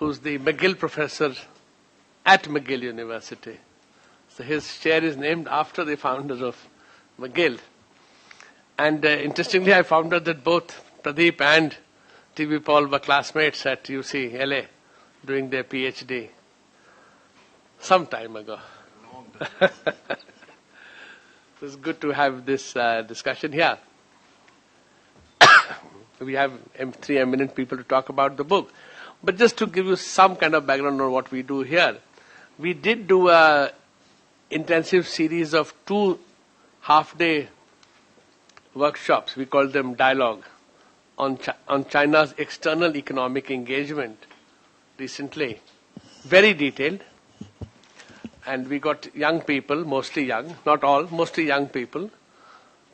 who's the McGill professor at McGill University. So his chair is named after the founder of McGill. And interestingly, I found out that both Pradeep and T.V. Paul were classmates at UCLA doing their PhD some time ago. It's good to have this discussion here. We have three eminent people to talk about the book. But just to give you some kind of background on what we do here, we did do a intensive series of 2 half-day workshops. We call them dialogue on China's external economic engagement recently. Very detailed. And we got young people, mostly young, not all, mostly young people,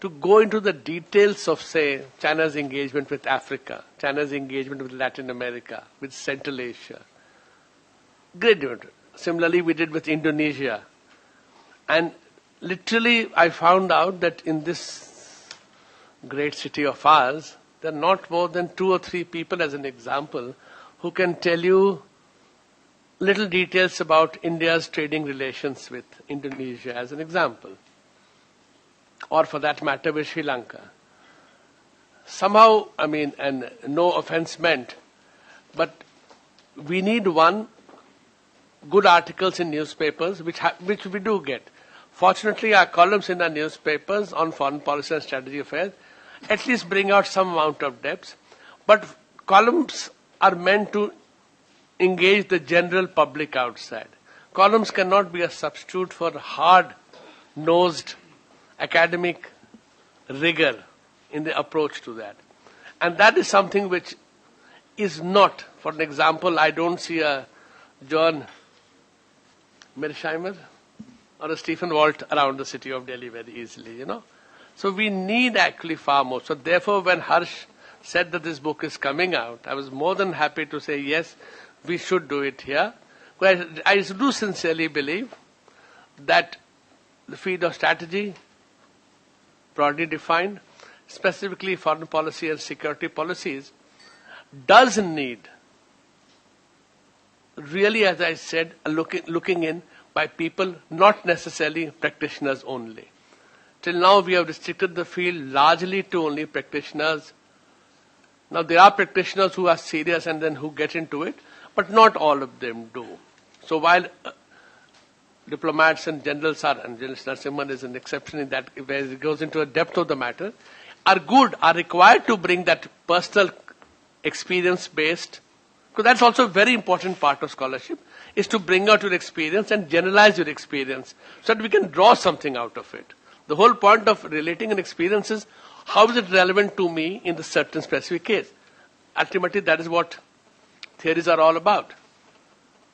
to go into the details of, say, China's engagement with Africa, China's engagement with Latin America, with Central Asia. Great. Similarly, we did with Indonesia. And literally, I found out that in this great city of ours, there are not more than 2 or 3 people, as an example, who can tell you little details about India's trading relations with Indonesia, as an example. Or for that matter, with Sri Lanka. Somehow, and no offense meant, but we need good articles in newspapers, which we do get. Fortunately, our columns in our newspapers on foreign policy and strategy affairs at least bring out some amount of depth. But columns are meant to engage the general public outside. Columns cannot be a substitute for hard-nosed academic rigor in the approach to that. And that is something which is not, for an example, I don't see a John Mearsheimer or a Stephen Walt around the city of Delhi very easily, So we need actually far more. So therefore, when Harsh said that this book is coming out, I was more than happy to say, yes, we should do it here. But I do sincerely believe that the field of strategy, broadly defined, specifically foreign policy and security policies, does need, really, as I said, looking in by people, not necessarily practitioners only. Till now, we have restricted the field largely to only practitioners. Now, there are practitioners who are serious and then who get into it, but not all of them do. So while diplomats and generals are, and General Narasimhan is an exception in that, where it goes into the depth of the matter, are required to bring that personal experience-based, because that's also a very important part of scholarship, is to bring out your experience and generalize your experience so that we can draw something out of it. The whole point of relating an experience is, how is it relevant to me in the certain specific case? Ultimately, that is what theories are all about.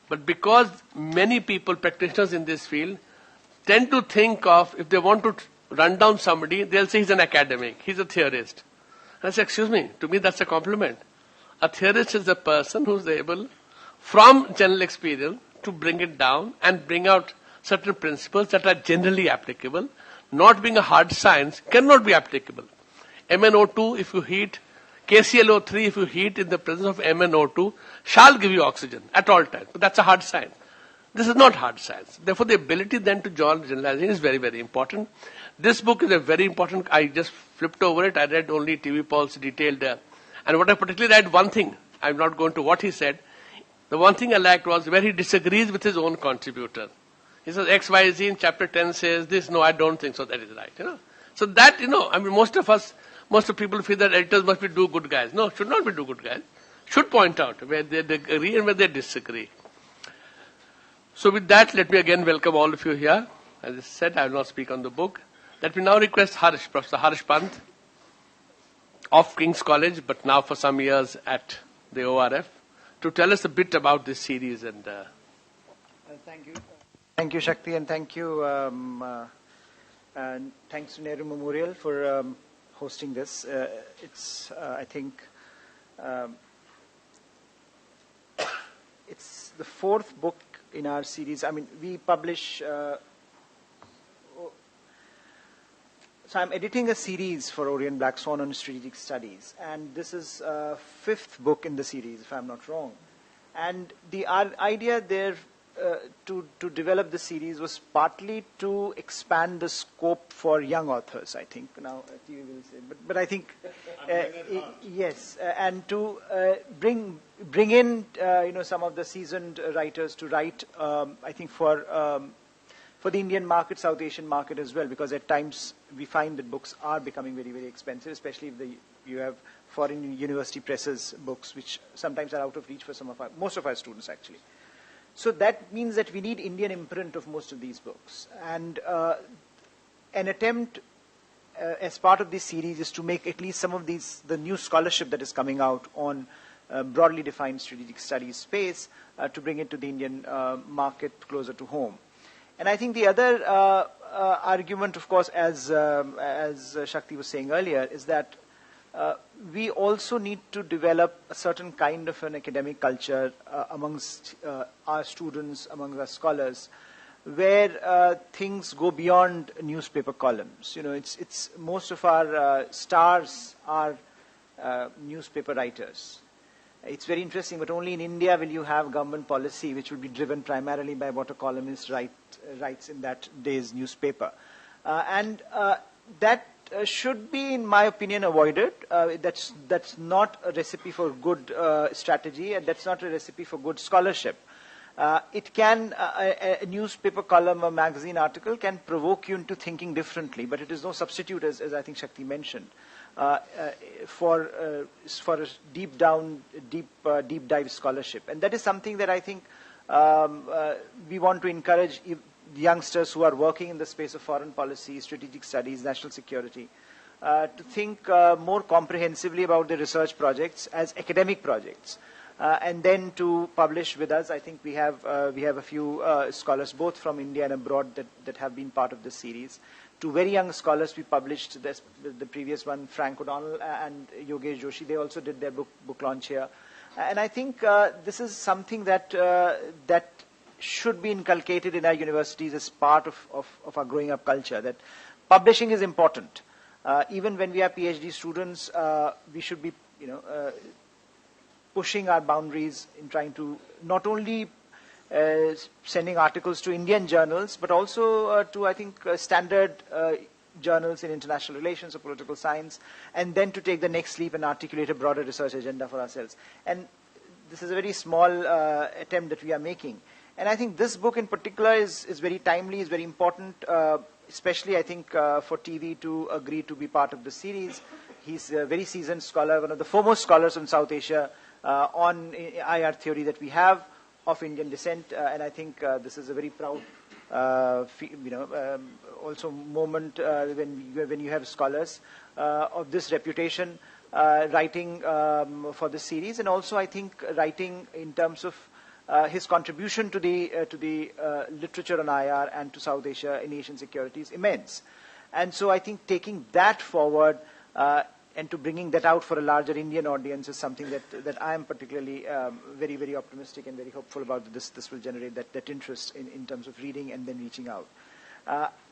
But because many people, practitioners in this field, tend to think of, if they want to run down somebody, they'll say he's an academic, he's a theorist. And I say, excuse me, to me that's a compliment. A theorist is a person who's able, from general experience, to bring it down and bring out certain principles that are generally applicable. Not being a hard science, cannot be applicable. MnO2, if you heat, KClO3, if you heat in the presence of MnO2, shall give you oxygen at all times. But that's a hard science. This is not hard science. Therefore, the ability then to draw generalization is very, very important. This book is a very important, I just flipped over it. I read only T.V. Paul's detailed, and what I particularly read, one thing, I'm not going to what he said. The one thing I liked was where he disagrees with his own contributor. He says, X, Y, Z in chapter 10 says this. No, I don't think so. That is right. So that, most of people feel that editors must be do good guys. No, should not be do good guys. Should point out where they agree and where they disagree. So with that, let me again welcome all of you here. As I said, I will not speak on the book. Let me now request Harsh, Professor Harsh Pant, of King's College, but now for some years at the ORF, to tell us a bit about this series. And thank you. Thank you, Shakti, and thank you. And thanks to Nehru Memorial for hosting this. It's, I think, it's the 4th book in our series. I mean, we publish. So I'm editing a series for Orient Black Swan on strategic studies, and this is 5th book in the series, if I'm not wrong. And the idea there to develop the series was partly to expand the scope for young authors, I think. Now, you will say, but I think, yes, and to bring in, some of the seasoned writers to write, I think for the Indian market, South Asian market as well, because at times we find that books are becoming very, very expensive, especially if you have foreign university presses books, which sometimes are out of reach for most of our students, actually. So that means that we need Indian imprint of most of these books. And an attempt as part of this series is to make at least some of the new scholarship that is coming out on broadly defined strategic studies space to bring it to the Indian market closer to home. And I think the other argument, of course, as Shakti was saying earlier, is that we also need to develop a certain kind of an academic culture amongst our students, among our scholars, where things go beyond newspaper columns. It's most of our stars are newspaper writers. It's very interesting, but only in India will you have government policy which will be driven primarily by what a columnist writes in that day's newspaper. And that should be, in my opinion, avoided. That's not a recipe for good strategy, and that's not a recipe for good scholarship. It can, a newspaper column or magazine article can provoke you into thinking differently, but it is no substitute, as I think Shakti mentioned, for a deep dive scholarship. And that is something that I think we want to encourage youngsters who are working in the space of foreign policy, strategic studies, national security, to think more comprehensively about the research projects as academic projects, and then to publish with us. I think we have a few scholars, both from India and abroad, that have been part of this series. Two very young scholars we published the previous one, Frank O'Donnell and Yogesh Joshi. They also did their book launch here. And I think this is something that should be inculcated in our universities as part of our growing up culture, that publishing is important. Even when we are PhD students, we should be, pushing our boundaries in trying to not only sending articles to Indian journals, but also to, I think, standard journals in international relations or political science, and then to take the next leap and articulate a broader research agenda for ourselves. And this is a very small attempt that we are making. And I think this book in particular is very timely, is very important, especially I think for TV to agree to be part of the series. He's a very seasoned scholar, one of the foremost scholars in South Asia on IR theory that we have of Indian descent. And I think this is a very proud, also moment when you have scholars of this reputation writing for this series, and also I think writing in terms of his contribution to the literature on IR and to South Asia in Asian security is immense. And so I think taking that forward and to bringing that out for a larger Indian audience is something that I am particularly very, very optimistic and very hopeful about. This will generate that interest in terms of reading and then reaching out.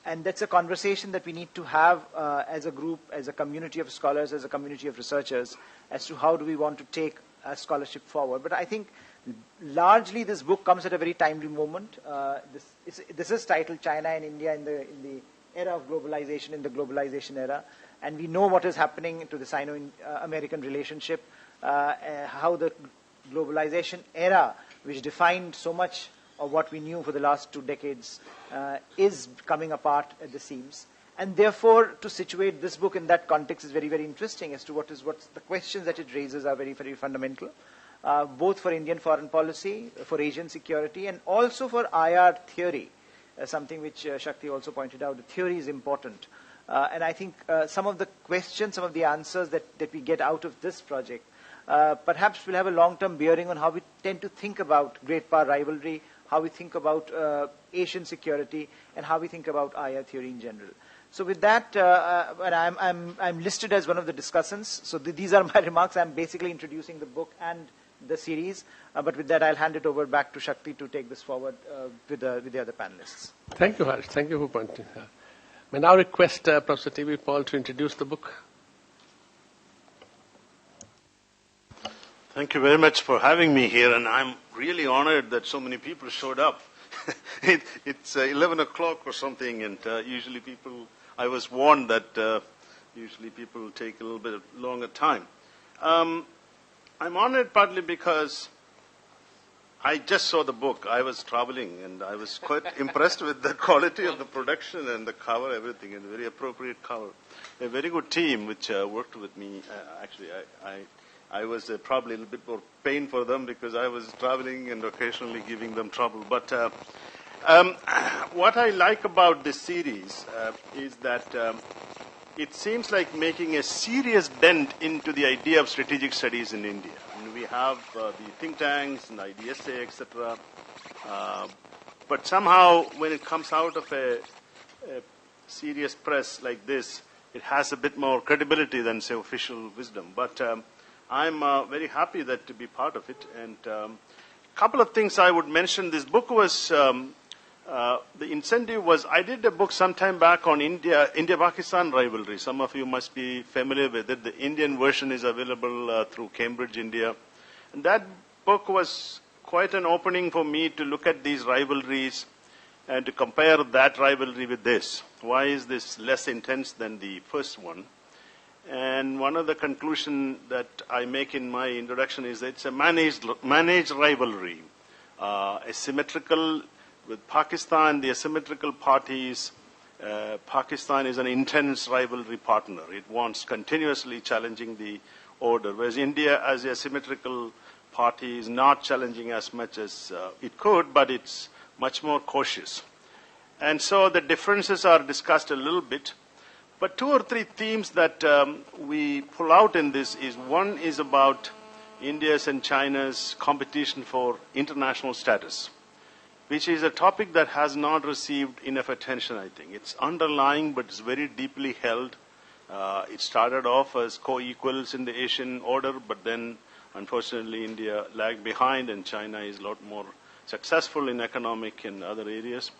And that's a conversation that we need to have as a group, as a community of scholars, as a community of researchers, as to how do we want to take scholarship forward. But I think largely this book comes at a very timely moment. This is titled China and India in the era of globalization, in the globalization era. And we know what is happening to the Sino-American relationship, how the globalization era, which defined so much of what we knew for the last 2 decades, is coming apart at the seams. And therefore, to situate this book in that context is very, very interesting as to what the questions that it raises are very, very fundamental, both for Indian foreign policy, for Asian security, and also for IR theory, something which Shakti also pointed out. The theory is important. And I think some of the questions, some of the answers that we get out of this project perhaps will have a long-term bearing on how we tend to think about great power rivalry, how we think about Asian security, and how we think about IR theory in general. So with that, and I'm listed as one of the discussants. So these are my remarks. I'm basically introducing the book and the series. But with that, I'll hand it over back to Shakti to take this forward with the other panelists. Thank you, Harsh. Thank you for pointing out. May now request Professor T.V. Paul to introduce the book. Thank you very much for having me here, and I'm really honored that so many people showed up. It's 11 o'clock or something, and usually I was warned that usually people take a little bit longer time. I'm honored partly because I just saw the book. I was traveling, and I was quite impressed with the quality of the production and the cover, everything, and a very appropriate cover. A very good team which worked with me. Actually, I was probably a little bit more pain for them because I was traveling and occasionally giving them trouble. But what I like about this series is that it seems like making a serious dent into the idea of strategic studies in India. And we have the think tanks and IDSA, etc. But somehow, when it comes out of a serious press like this, it has a bit more credibility than, say, official wisdom. But I'm very happy to be part of it. And a couple of things I would mention. This book was, the incentive was, I did a book sometime back on India-Pakistan rivalry. Some of you must be familiar with it. The Indian version is available through Cambridge, India. And that book was quite an opening for me to look at these rivalries and to compare that rivalry with this. Why is this less intense than the first one? And one of the conclusions that I make in my introduction is that it's a managed rivalry. Asymmetrical with Pakistan, the asymmetrical parties, Pakistan is an intense rivalry partner. It wants continuously challenging the order, whereas India as a symmetrical party is not challenging as much as it could, but it's much more cautious. And so the differences are discussed a little bit. But two or three themes that we pull out in this is, one is about India's and China's competition for international status, which is a topic that has not received enough attention, I think. It's underlying, but it's very deeply held. It started off as co-equals in the Asian order, but then, unfortunately, India lagged behind, and China is a lot more successful in economic and other areas.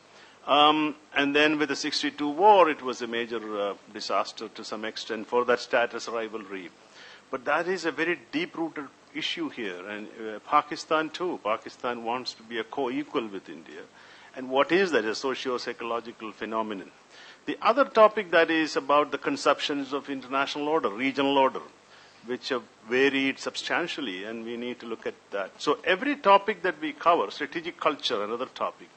And then with the 62 war, it was a major disaster to some extent for that status rivalry. But that is a very deep-rooted issue here. And Pakistan, too. Pakistan wants to be a co-equal with India. And what is that? A socio-psychological phenomenon. The other topic that is about the conceptions of international order, regional order, which have varied substantially, and we need to look at that. So every topic that we cover, strategic culture, another topic,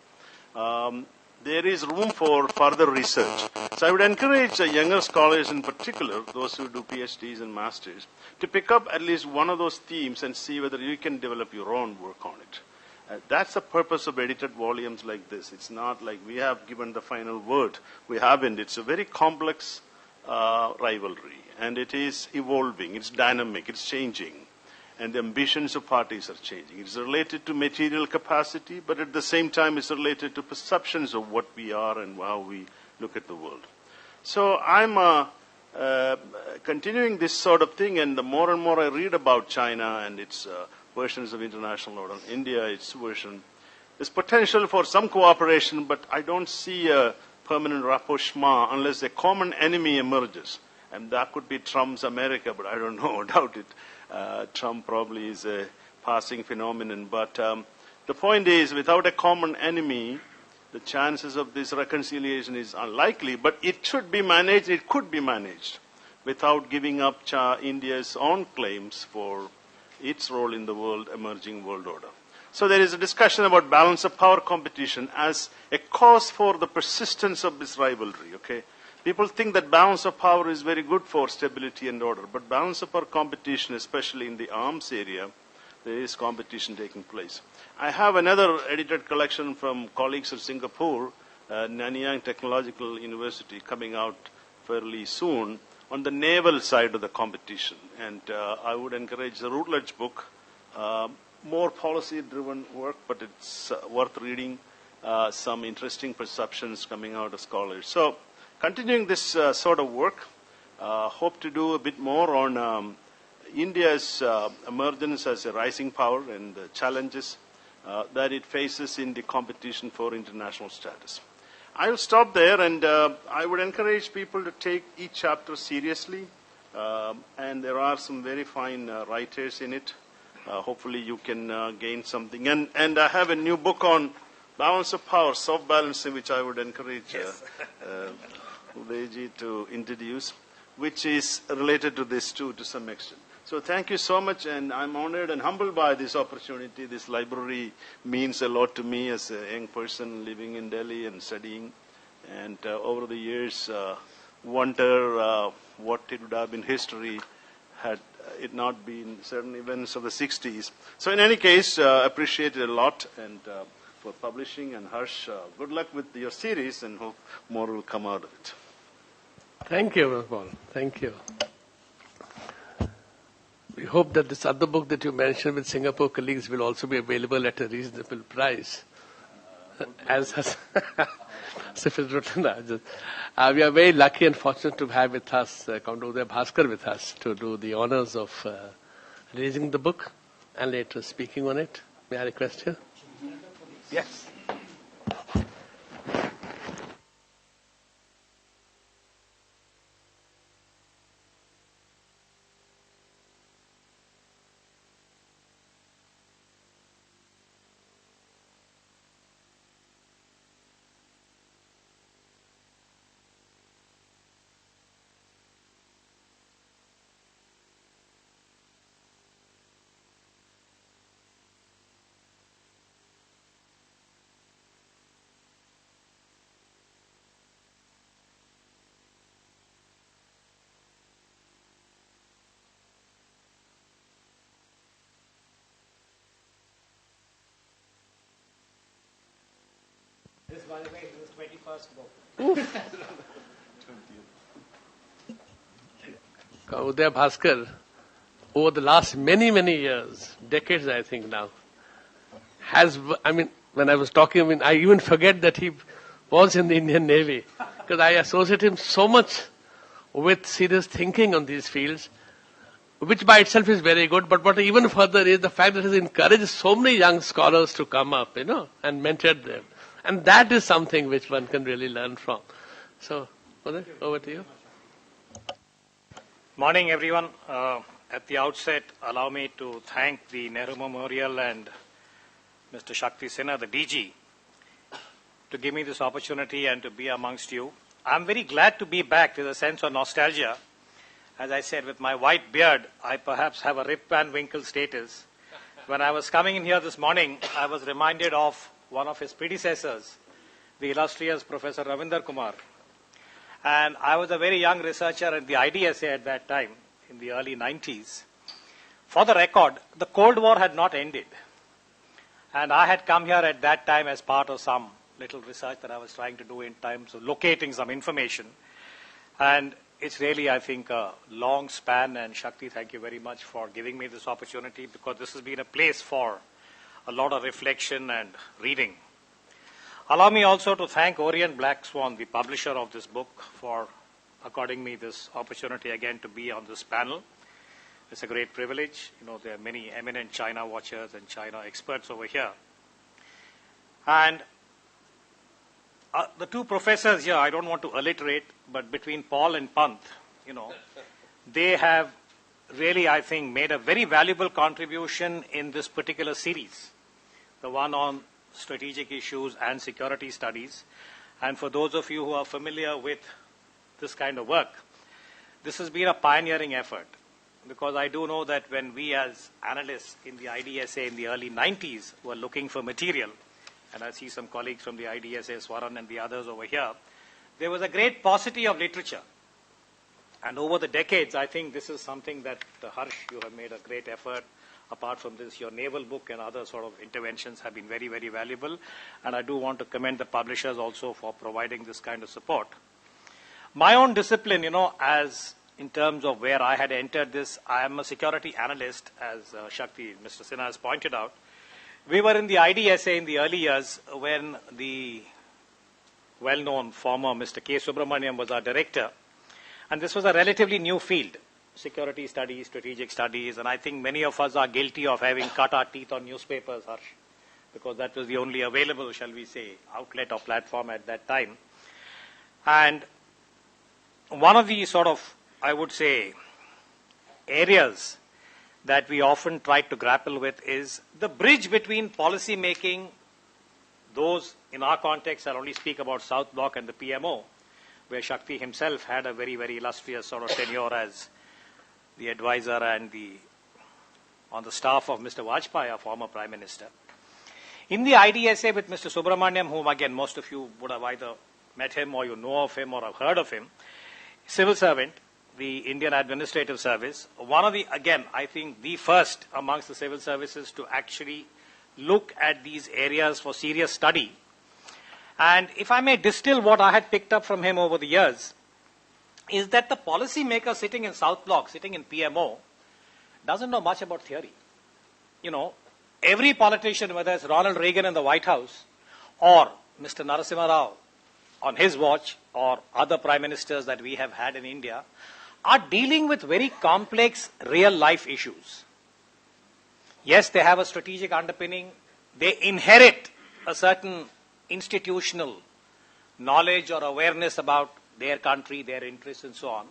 there is room for further research. So I would encourage younger scholars in particular, those who do PhDs and masters, to pick up at least one of those themes and see whether you can develop your own work on it. That's the purpose of edited volumes like this. It's not like we have given the final word. We haven't. It's a very complex rivalry, and it is evolving. It's dynamic. It's changing. And the ambitions of parties are changing. It's related to material capacity, but at the same time it's related to perceptions of what we are and how we look at the world. So I'm continuing this sort of thing, and the more and more I read about China and its versions of international order, India, its version, there's potential for some cooperation, but I don't see a permanent rapprochement unless a common enemy emerges. And that could be Trump's America, but I don't know, I doubt it. Trump probably is a passing phenomenon. But the point is, without a common enemy, the chances of this reconciliation is unlikely. But it should be managed, it could be managed, without giving up India's own claims for its role in the emerging world order. So there is a discussion about balance of power competition as a cause for the persistence of this rivalry, okay? People think that balance of power is very good for stability and order, but balance of power competition, especially in the arms area, there is competition taking place. I have another edited collection from colleagues at Singapore, Nanyang Technological University, coming out fairly soon on the naval side of the competition. And I would encourage the Routledge book, more policy-driven work, but it's worth reading, some interesting perceptions coming out of scholars. So, continuing this sort of work, hope to do a bit more on India's emergence as a rising power and the challenges that it faces in the competition for international status. I will stop there, and I would encourage people to take each chapter seriously, and there are some very fine writers in it. hopefully you can gain something. And I have a new book on balance of power, self-balancing, which I would encourage Udayji to introduce, which is related to this too, to some extent. So thank you so much, and I'm honored and humbled by this opportunity. This library means a lot to me as a young person living in Delhi and studying. And over the years, wonder what it would have been history had it not been certain events of the 60s. So in any case, appreciate it a lot, and for publishing. And Harsh, good luck with your series, and hope more will come out of it. Thank you, Paul. Thank you. We hope that this other book that you mentioned with Singapore colleagues will also be available at a reasonable price. As has we are very lucky and fortunate to have with us Commodore Bhaskar with us to do the honors of raising the book and later speaking on it. May I request you? Yes. This, by the way, is his 21st book. Uday Bhaskar, over the last many years, decades I think now, when I was talking, I even forget that he was in the Indian Navy, because I associate him so much with serious thinking on these fields, which by itself is very good, but what even further is the fact that he has encouraged so many young scholars to come up, and mentored them. And that is something which one can really learn from. So, Uday, over to you. Morning, everyone. At the outset, allow me to thank the Nehru Memorial and Mr. Shakti Sinha, the DG, to give me this opportunity and to be amongst you. I'm very glad to be back. There's a sense of nostalgia. As I said, with my white beard, I perhaps have a Rip Van Winkle status. When I was coming in here this morning, I was reminded of one of his predecessors, the illustrious Professor Ravinder Kumar. And I was a very young researcher at the IDSA at that time, in the early 90s. For the record, the Cold War had not ended. And I had come here at that time as part of some little research that I was trying to do in terms of locating some information. And it's really, I think, a long span. And Shakti, thank you very much for giving me this opportunity, because this has been a place for a lot of reflection and reading. Allow me also to thank Orient Black Swan, the publisher of this book, for according me this opportunity again to be on this panel. It's a great privilege. There are many eminent China watchers and China experts over here. And the two professors here, I don't want to alliterate, but between Paul and Pant, they have really, I think, made a very valuable contribution in this particular series, the one on strategic issues and security studies. And for those of you who are familiar with this kind of work, this has been a pioneering effort, because I do know that when we as analysts in the IDSA in the early 90s were looking for material, and I see some colleagues from the IDSA, Swaran and the others over here, there was a great paucity of literature. And over the decades, I think this is something that, Harsh, you have made a great effort. Apart from this, your naval book and other sort of interventions have been very, very valuable. And I do want to commend the publishers also for providing this kind of support. My own discipline, as in terms of where I had entered this, I am a security analyst, as Shakti, Mr. Sinha has pointed out. We were in the IDSA in the early years when the well-known former Mr. K. Subramaniam was our director. And this was a relatively new field, security studies, strategic studies, and I think many of us are guilty of having cut our teeth on newspapers, Harsh, because that was the only available, shall we say, outlet or platform at that time. And one of the sort of, I would say, areas that we often try to grapple with is the bridge between policy making, those in our context, I'll only speak about South Bloc and the PMO, where Shakti himself had a very, very illustrious sort of tenure as the advisor and on the staff of Mr. Vajpayee, our former Prime Minister. In the IDSA with Mr. Subramaniam, whom again most of you would have either met him or you know of him or have heard of him, civil servant, the Indian Administrative Service, one of the, again, I think the first amongst the civil services to actually look at these areas for serious study. And if I may distill what I had picked up from him over the years, is that the policy maker sitting in South Bloc, sitting in PMO, doesn't know much about theory. You know, every politician, whether it's Ronald Reagan in the White House or Mr. Narasimhan Rao on his watch or other prime ministers that we have had in India, are dealing with very complex real life issues. Yes, they have a strategic underpinning. They inherit a certain institutional knowledge or awareness about their country, their interests and so on.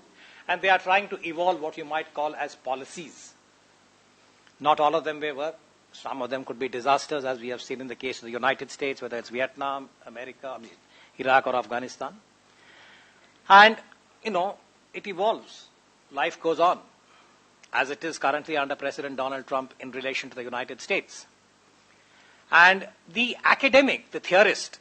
And they are trying to evolve what you might call as policies. Not all of them may work. Some of them could be disasters, as we have seen in the case of the United States, whether it's Vietnam, America, Iraq or Afghanistan. And, you know, it evolves. Life goes on, as it is currently under President Donald Trump in relation to the United States. And the academic, the theorist,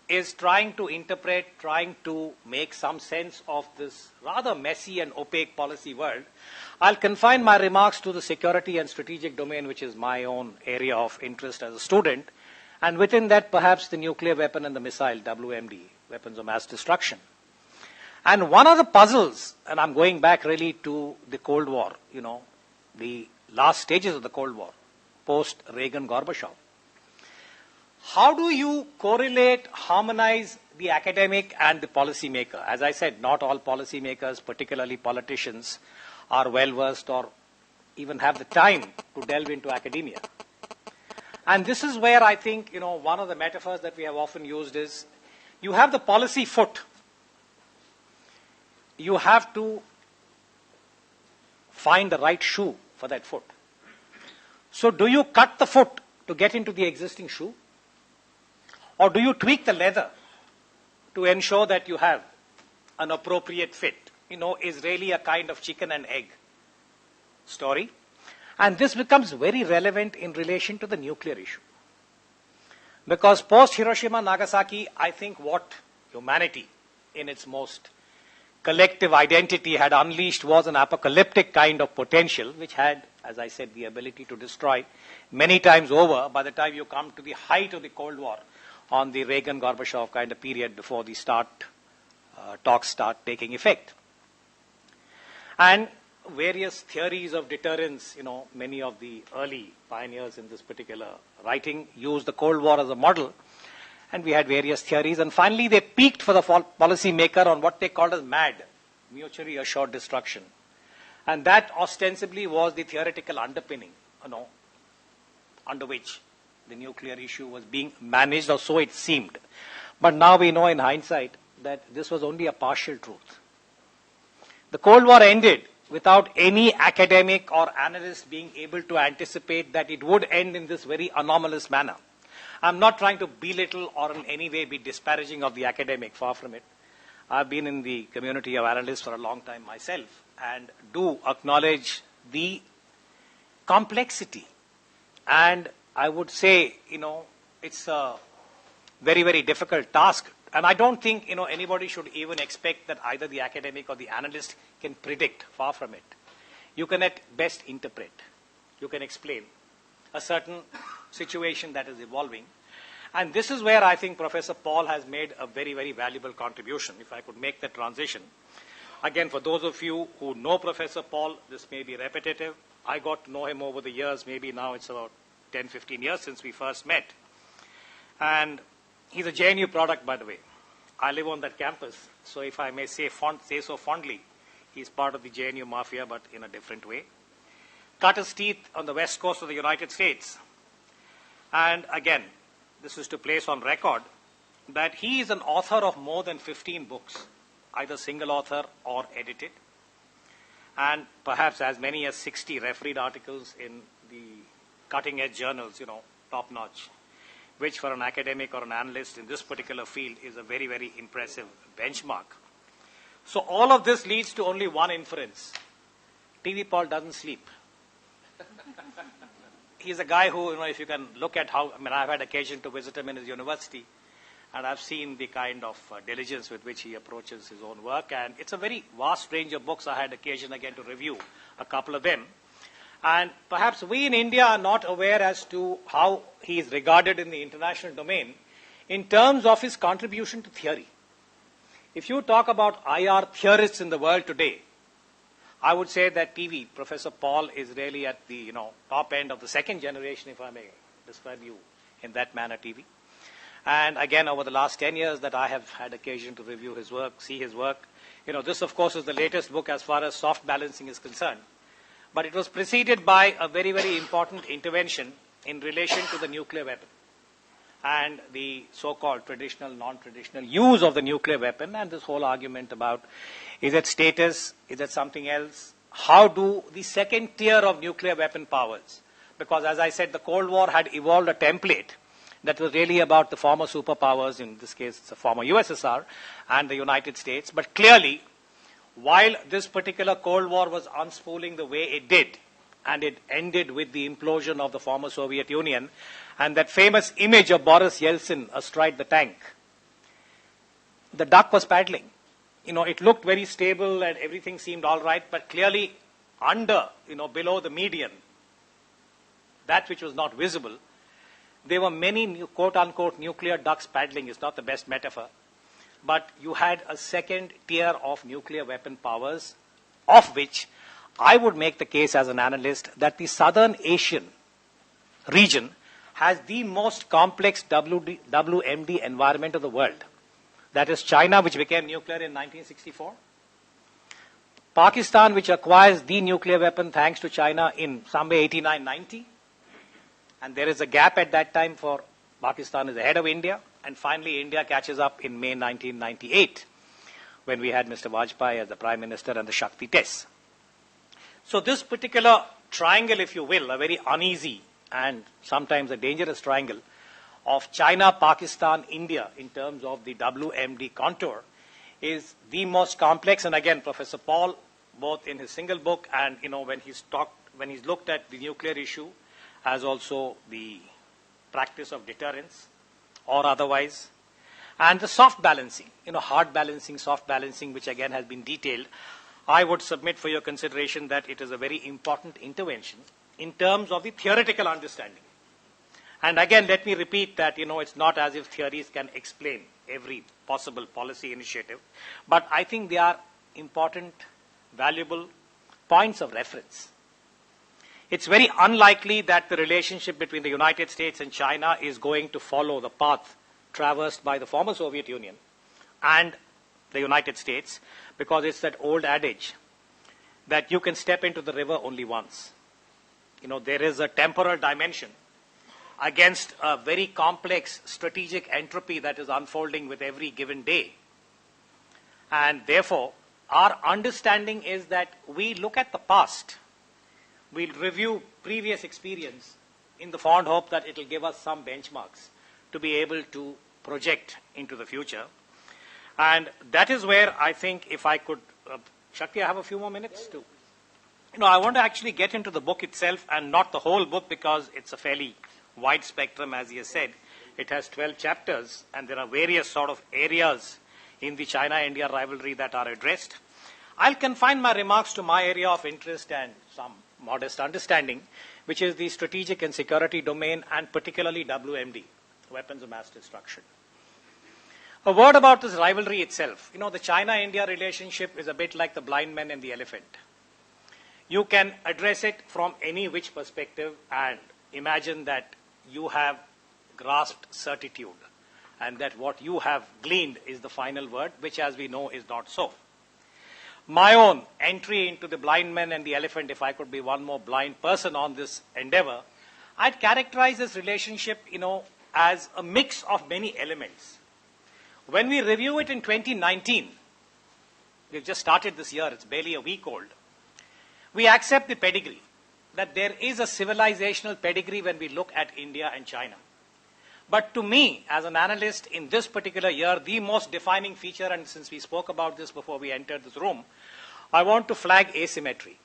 is trying to interpret, trying to make some sense of this rather messy and opaque policy world. I'll confine my remarks to the security and strategic domain, which is my own area of interest as a student, and within that perhaps the nuclear weapon and the missile, WMD, weapons of mass destruction. And one of the puzzles, and I'm going back really to the Cold War, you know, the last stages of the Cold War, post-Reagan-Gorbachev. How do you correlate, harmonize the academic and the policymaker? As I said, not all policymakers, particularly politicians, are well-versed or even have the time to delve into academia. And this is where I think, you know, one of the metaphors that we have often used is, you have the policy foot. You have to find the right shoe for that foot. So do you cut the foot to get into the existing shoe? Or do you tweak the leather to ensure that you have an appropriate fit? You know, is really a kind of chicken and egg story. And this becomes very relevant in relation to the nuclear issue. Because post-Hiroshima, Nagasaki, I think what humanity in its most collective identity had unleashed was an apocalyptic kind of potential, which had, as I said, the ability to destroy many times over by the time you come to the height of the Cold War on the Reagan-Gorbachev kind of period before the talks start taking effect. And various theories of deterrence, you know, many of the early pioneers in this particular writing used the Cold War as a model. And we had various theories. And finally, they peaked for the policy maker on what they called as MAD, mutually assured destruction. And that ostensibly was the theoretical underpinning, you know, under which the nuclear issue was being managed, or so it seemed. But now we know in hindsight that this was only a partial truth. The Cold War ended without any academic or analyst being able to anticipate that it would end in this very anomalous manner. I'm not trying to belittle or in any way be disparaging of the academic, far from it. I've been in the community of analysts for a long time myself and do acknowledge the complexity. And I would say, you know, it's a very, very difficult task. And I don't think, you know, anybody should even expect that either the academic or the analyst can predict, far from it. You can at best interpret. You can explain a certain situation that is evolving. And this is where I think Professor Paul has made a very, very valuable contribution, if I could make that transition. Again, for those of you who know Professor Paul, this may be repetitive. I got to know him over the years, maybe now it's about 10, 15 years since we first met. And he's a JNU product, by the way. I live on that campus, so if I may say so fondly, he's part of the JNU mafia, but in a different way. Cut his teeth on the west coast of the United States. And again, this is to place on record that he is an author of more than 15 books, either single author or edited. and perhaps as many as 60 refereed articles in the cutting-edge journals, top-notch, which for an academic or an analyst in this particular field is a very, very impressive benchmark. So all of this leads to only one inference. TV Paul doesn't sleep. He's a guy who, if you can look at how, I've had occasion to visit him in his university, and I've seen the kind of diligence with which he approaches his own work, and it's a very vast range of books. I had occasion again to review a couple of them. And perhaps we in India are not aware as to how he is regarded in the international domain in terms of his contribution to theory. If you talk about IR theorists in the world today, I would say that TV, Professor Paul, is really at the top end of the second generation, if I may describe you in that manner, TV. And again, over the last 10 years that I have had occasion to review his work, see his work, this of course is the latest book as far as soft balancing is concerned. But it was preceded by a very, very important intervention in relation to the nuclear weapon and the so-called traditional, non-traditional use of the nuclear weapon, and this whole argument about is it status, is it something else? How do the second tier of nuclear weapon powers, because as I said, the Cold War had evolved a template that was really about the former superpowers, in this case the former USSR and the United States, but clearly while this particular Cold War was unspooling the way it did, and it ended with the implosion of the former Soviet Union, and that famous image of Boris Yeltsin astride the tank, the duck was paddling. It looked very stable and everything seemed all right, but clearly under, below the median, that which was not visible, there were many quote-unquote nuclear ducks paddling. Is not the best metaphor. But you had a second tier of nuclear weapon powers, of which I would make the case as an analyst that the Southern Asian region has the most complex WMD environment of the world. That is China, which became nuclear in 1964. Pakistan, which acquires the nuclear weapon thanks to China in somewhere 89-90. And there is a gap at that time for Pakistan is ahead of India. And finally, India catches up in May 1998, when we had Mr. Vajpayee as the Prime Minister and the Shakti tests. So this particular triangle, if you will, a very uneasy and sometimes a dangerous triangle of China, Pakistan, India in terms of the WMD contour is the most complex. And again, Professor Paul, both in his single book and, when he's looked at the nuclear issue as also the practice of deterrence, or otherwise, and the soft balancing, hard balancing, soft balancing, which again has been detailed, I would submit for your consideration that it is a very important intervention in terms of the theoretical understanding. And again, let me repeat that, it's not as if theories can explain every possible policy initiative, but I think they are important, valuable points of reference. It's very unlikely that the relationship between the United States and China is going to follow the path traversed by the former Soviet Union and the United States, because it's that old adage that you can step into the river only once. There is a temporal dimension against a very complex strategic entropy that is unfolding with every given day. And therefore, our understanding is that we look at the past. We'll review previous experience in the fond hope that it will give us some benchmarks to be able to project into the future. And that is where I think if I could, Shakti, I have a few more minutes too. I want to actually get into the book itself and not the whole book, because it's a fairly wide spectrum, as he has said. It has 12 chapters and there are various sort of areas in the China-India rivalry that are addressed. I'll confine my remarks to my area of interest and some modest understanding, which is the strategic and security domain, and particularly WMD, weapons of mass destruction. A word about this rivalry itself. The China-India relationship is a bit like the blind man and the elephant. You can address it from any which perspective and imagine that you have grasped certitude and that what you have gleaned is the final word, which as we know is not so. My own entry into the blind man and the elephant, if I could be one more blind person on this endeavor, I'd characterize this relationship, as a mix of many elements. When we review it in 2019, we've just started this year, it's barely a week old, We accept the pedigree, that there is a civilizational pedigree when we look at India and China. But to me, as an analyst in this particular year, the most defining feature, and since we spoke about this before we entered this room, I want to flag asymmetry.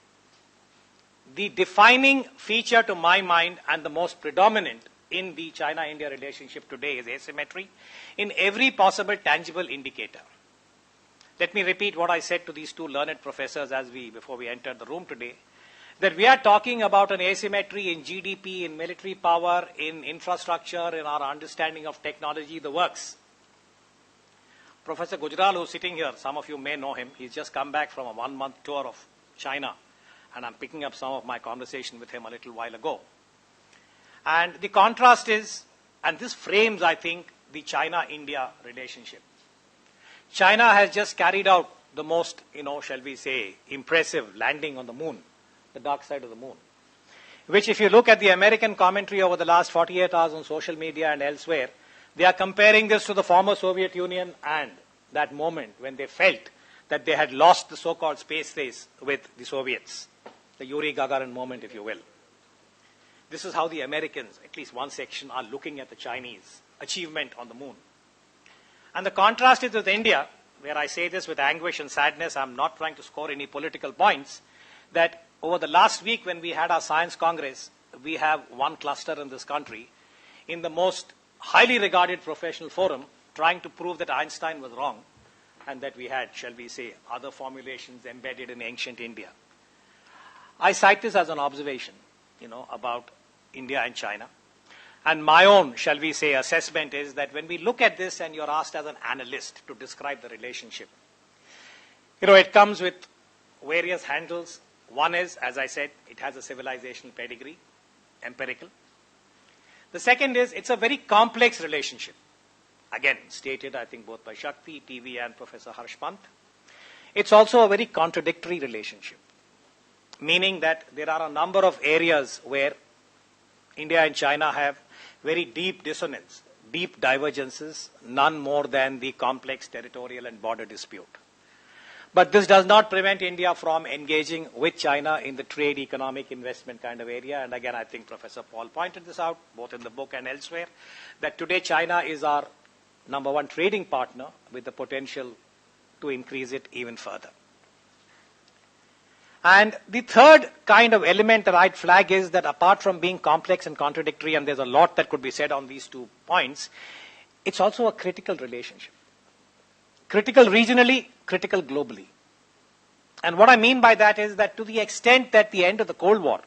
The defining feature to my mind and the most predominant in the China-India relationship today is asymmetry in every possible tangible indicator. Let me repeat what I said to these two learned professors before we entered the room today, that we are talking about an asymmetry in GDP, in military power, in infrastructure, in our understanding of technology, the works. Professor Gujral, who's sitting here, some of you may know him, he's just come back from a 1-month tour of China, and I'm picking up some of my conversation with him a little while ago. And the contrast is, and this frames, I think, the China-India relationship. China has just carried out the most, shall we say, impressive landing on the moon, the dark side of the moon, which if you look at the American commentary over the last 48 hours on social media and elsewhere, they are comparing this to the former Soviet Union and that moment when they felt that they had lost the so-called space race with the Soviets, the Yuri Gagarin moment, if you will. This is how the Americans, at least one section, are looking at the Chinese achievement on the moon. And the contrast is with India, where I say this with anguish and sadness. I'm not trying to score any political points, that over the last week when we had our Science Congress, we have one cluster in this country in the most highly regarded professional forum trying to prove that Einstein was wrong and that we had, shall we say, other formulations embedded in ancient India. I cite this as an observation, about India and China. And my own, shall we say, assessment is that when we look at this and you're asked as an analyst to describe the relationship, it comes with various handles. One is, as I said, it has a civilizational pedigree, empirical. The second is, it's a very complex relationship. Again, stated, I think, both by Shakti, TV, and Professor Harsh Pant. It's also a very contradictory relationship, meaning that there are a number of areas where India and China have very deep dissonance, deep divergences, none more than the complex territorial and border dispute. But this does not prevent India from engaging with China in the trade, economic, investment kind of area. And again, I think Professor Paul pointed this out, both in the book and elsewhere, that today China is our number one trading partner with the potential to increase it even further. And the third kind of element that I'd flag is that apart from being complex and contradictory, and there's a lot that could be said on these 2 points, it's also a critical relationship. Critical regionally, critical globally. And what I mean by that is that to the extent that the end of the Cold War,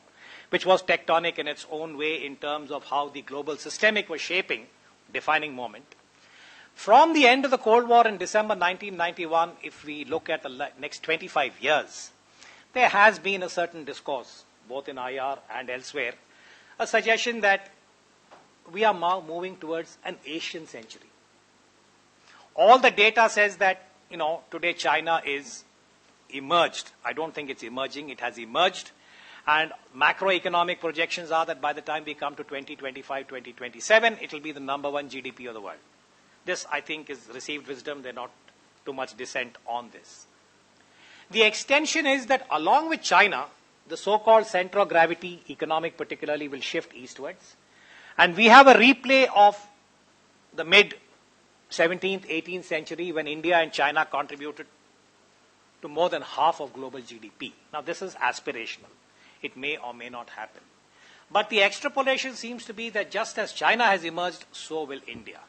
which was tectonic in its own way in terms of how the global systemic was shaping, defining moment, from the end of the Cold War in December 1991, if we look at the next 25 years, there has been a certain discourse, both in IR and elsewhere, a suggestion that we are now moving towards an Asian century. All the data says that, today China is emerged. I don't think it's emerging. It has emerged. And macroeconomic projections are that by the time we come to 2025, 2027, it will be the number one GDP of the world. This, I think, is received wisdom. There's not too much dissent on this. The extension is that along with China, the so-called center of gravity, economic particularly, will shift eastwards. And we have a replay of the mid-17th, 18th century when India and China contributed to more than half of global GDP. Now, this is aspirational. It may or may not happen. But the extrapolation seems to be that just as China has emerged, so will India.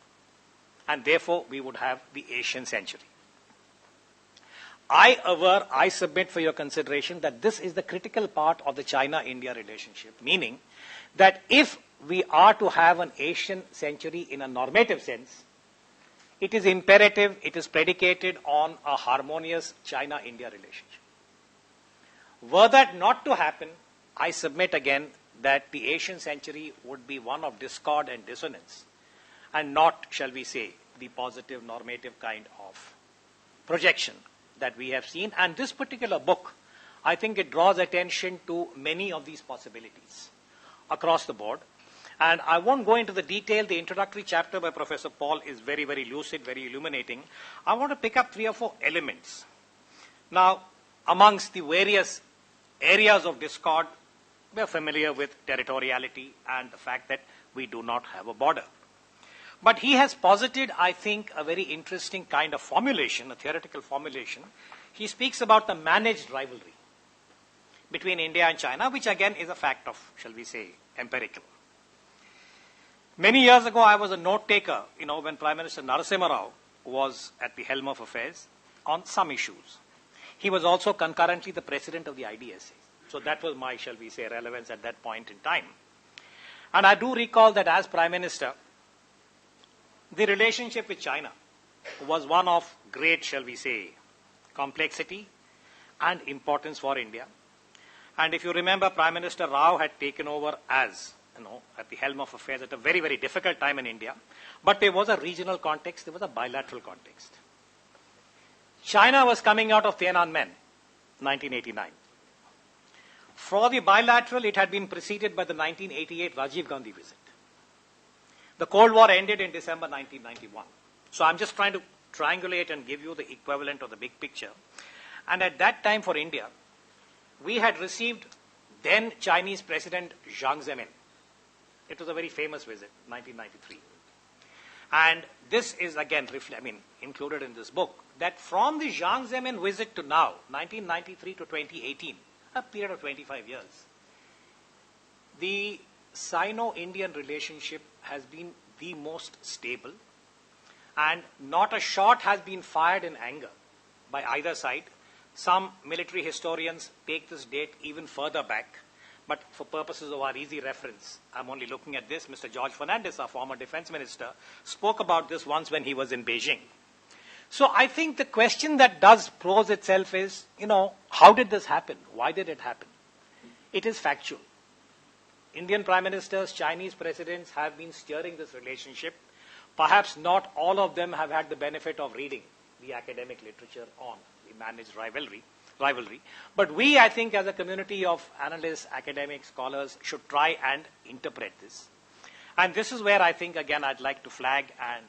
And therefore, we would have the Asian century. I submit for your consideration that this is the critical part of the China-India relationship, meaning that if we are to have an Asian century in a normative sense, it is imperative, it is predicated on a harmonious China-India relationship. Were that not to happen, I submit again that the Asian century would be one of discord and dissonance, and not, shall we say, the positive normative kind of projection that we have seen. And this particular book, I think it draws attention to many of these possibilities across the board. And I won't go into the detail. The introductory chapter by Professor Paul is very, very lucid, very illuminating. I want to pick up 3 or 4 elements. Now, amongst the various areas of discord. We're familiar with territoriality and the fact that we do not have a border. But he has posited, I think, a very interesting kind of formulation, a theoretical formulation. He speaks about the managed rivalry between India and China, which again is a fact of, shall we say, empirical. Many years ago, I was a note taker, when Prime Minister Narasimhan was at the helm of affairs on some issues. He was also concurrently the president of the IDSA. So that was my, shall we say, relevance at that point in time. And I do recall that as Prime Minister, the relationship with China was one of great, shall we say, complexity and importance for India. And if you remember, Prime Minister Rao had taken over as, at the helm of affairs at a very, very difficult time in India. But there was a regional context, there was a bilateral context. China was coming out of Tiananmen, 1989. For the bilateral, it had been preceded by the 1988 Rajiv Gandhi visit. The Cold War ended in December 1991. So I'm just trying to triangulate and give you the equivalent of the big picture. And at that time for India, we had received then Chinese President Jiang Zemin. It was a very famous visit, 1993. And this is again included in this book, that from the Jiang Zemin visit to now, 1993 to 2018, a period of 25 years, the Sino-Indian relationship has been the most stable, and not a shot has been fired in anger by either side. Some military historians take this date even further back, but for purposes of our easy reference, I'm only looking at this. Mr. George Fernandez, our former defense minister, spoke about this once when he was in Beijing. So I think the question that does pose itself is, how did this happen? Why did it happen? It is factual. Indian prime ministers, Chinese presidents have been steering this relationship. Perhaps not all of them have had the benefit of reading the academic literature on the managed rivalry. But we, I think, as a community of analysts, academics, scholars, should try and interpret this. And this is where I think, again, I'd like to flag and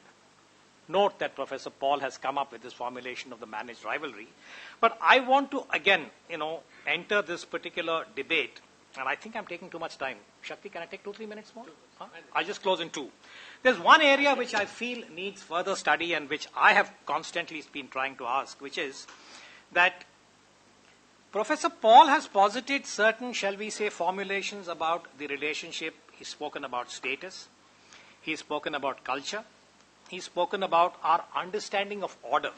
note that Professor Paul has come up with this formulation of the managed rivalry. But I want to, again, enter this particular debate. And I think I'm taking too much time. Shakti, can I take 2-3 minutes more? Huh? I'll just close in 2. There's one area which I feel needs further study and which I have constantly been trying to ask, which is that Professor Paul has posited certain, shall we say, formulations about the relationship. He's spoken about status. He's spoken about culture. He's spoken about our understanding of order,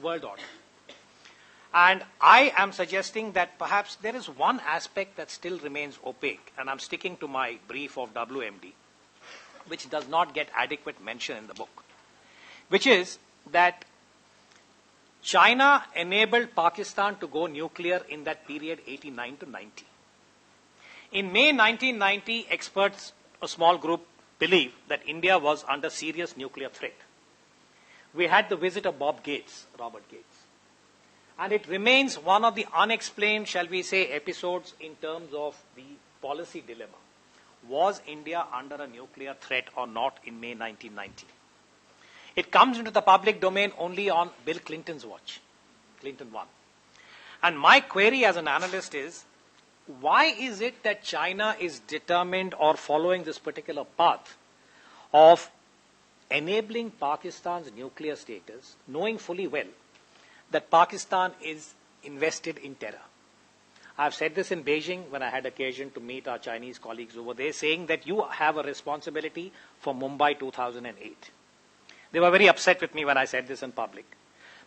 world order. And I am suggesting that perhaps there is one aspect that still remains opaque, and I'm sticking to my brief of WMD, which does not get adequate mention in the book, which is that China enabled Pakistan to go nuclear in that period 89 to 90. In May 1990, experts, a small group, believed that India was under serious nuclear threat. We had the visit of Robert Gates. And it remains one of the unexplained, shall we say, episodes in terms of the policy dilemma. Was India under a nuclear threat or not in May 1990? It comes into the public domain only on Bill Clinton's watch, Clinton 1. And my query as an analyst is, why is it that China is determined or following this particular path of enabling Pakistan's nuclear status, knowing fully well that Pakistan is invested in terror? I've said this in Beijing when I had occasion to meet our Chinese colleagues over there, saying that you have a responsibility for Mumbai 2008. They were very upset with me when I said this in public,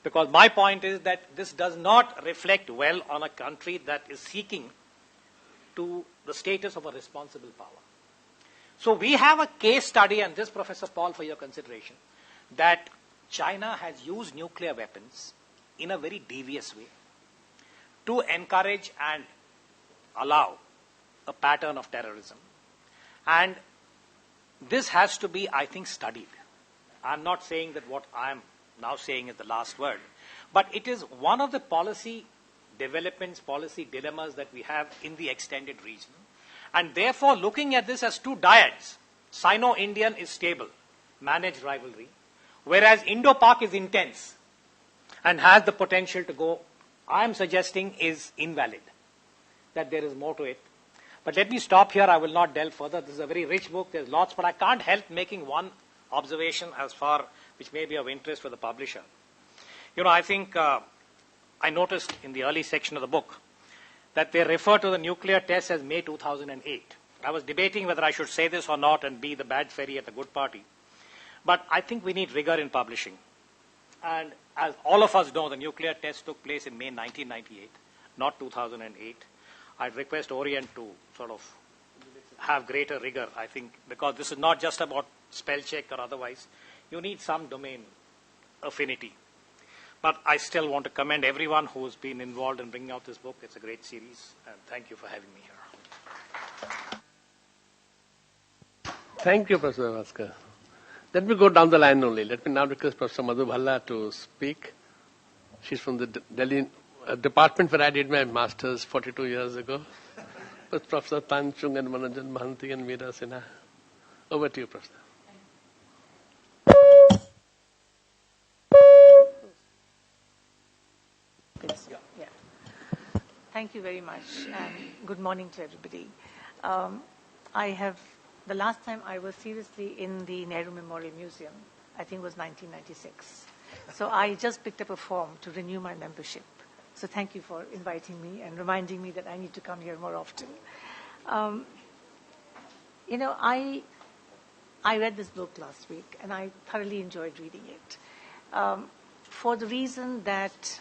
because my point is that this does not reflect well on a country that is seeking to the status of a responsible power. So we have a case study, and this, Professor Paul, for your consideration, that China has used nuclear weapons in a very devious way to encourage and allow a pattern of terrorism. And this has to be, I think, studied. I'm not saying that what I'm now saying is the last word, but it is one of the policy developments, policy dilemmas that we have in the extended region. And therefore, looking at this as two dyads, Sino-Indian is stable, managed rivalry, whereas Indo-Pak is intense and has the potential to go, I'm suggesting, is invalid. that there is more to it. But let me stop here. I will not delve further. This is a very rich book. There's lots, but I can't help making one observation which may be of interest for the publisher. I think I noticed in the early section of the book that they refer to the nuclear test as May 2008. I was debating whether I should say this or not and be the bad fairy at the good party. But I think we need rigor in publishing. And as all of us know, the nuclear test took place in May 1998, not 2008. I'd request Orient to sort of have greater rigor, I think, because this is not just about spell check or otherwise. You need some domain affinity. But I still want to commend everyone who's been involved in bringing out this book. It's a great series, and thank you for having me here. Thank you, Professor Bhaskar. Let me go down the line only. Let me now request Professor Madhu Bhalla to speak. She's from the Delhi department where I did my master's 42 years ago. With Professor Pant and Manojan Mahanti and Meera Sinha. Over to you, Professor. Yeah. Thank you very much, and good morning to everybody. The last time I was seriously in the Nehru Memorial Museum, I think was 1996. So I just picked up a form to renew my membership. So thank you for inviting me and reminding me that I need to come here more often. I read this book last week, and I thoroughly enjoyed reading it. For the reason that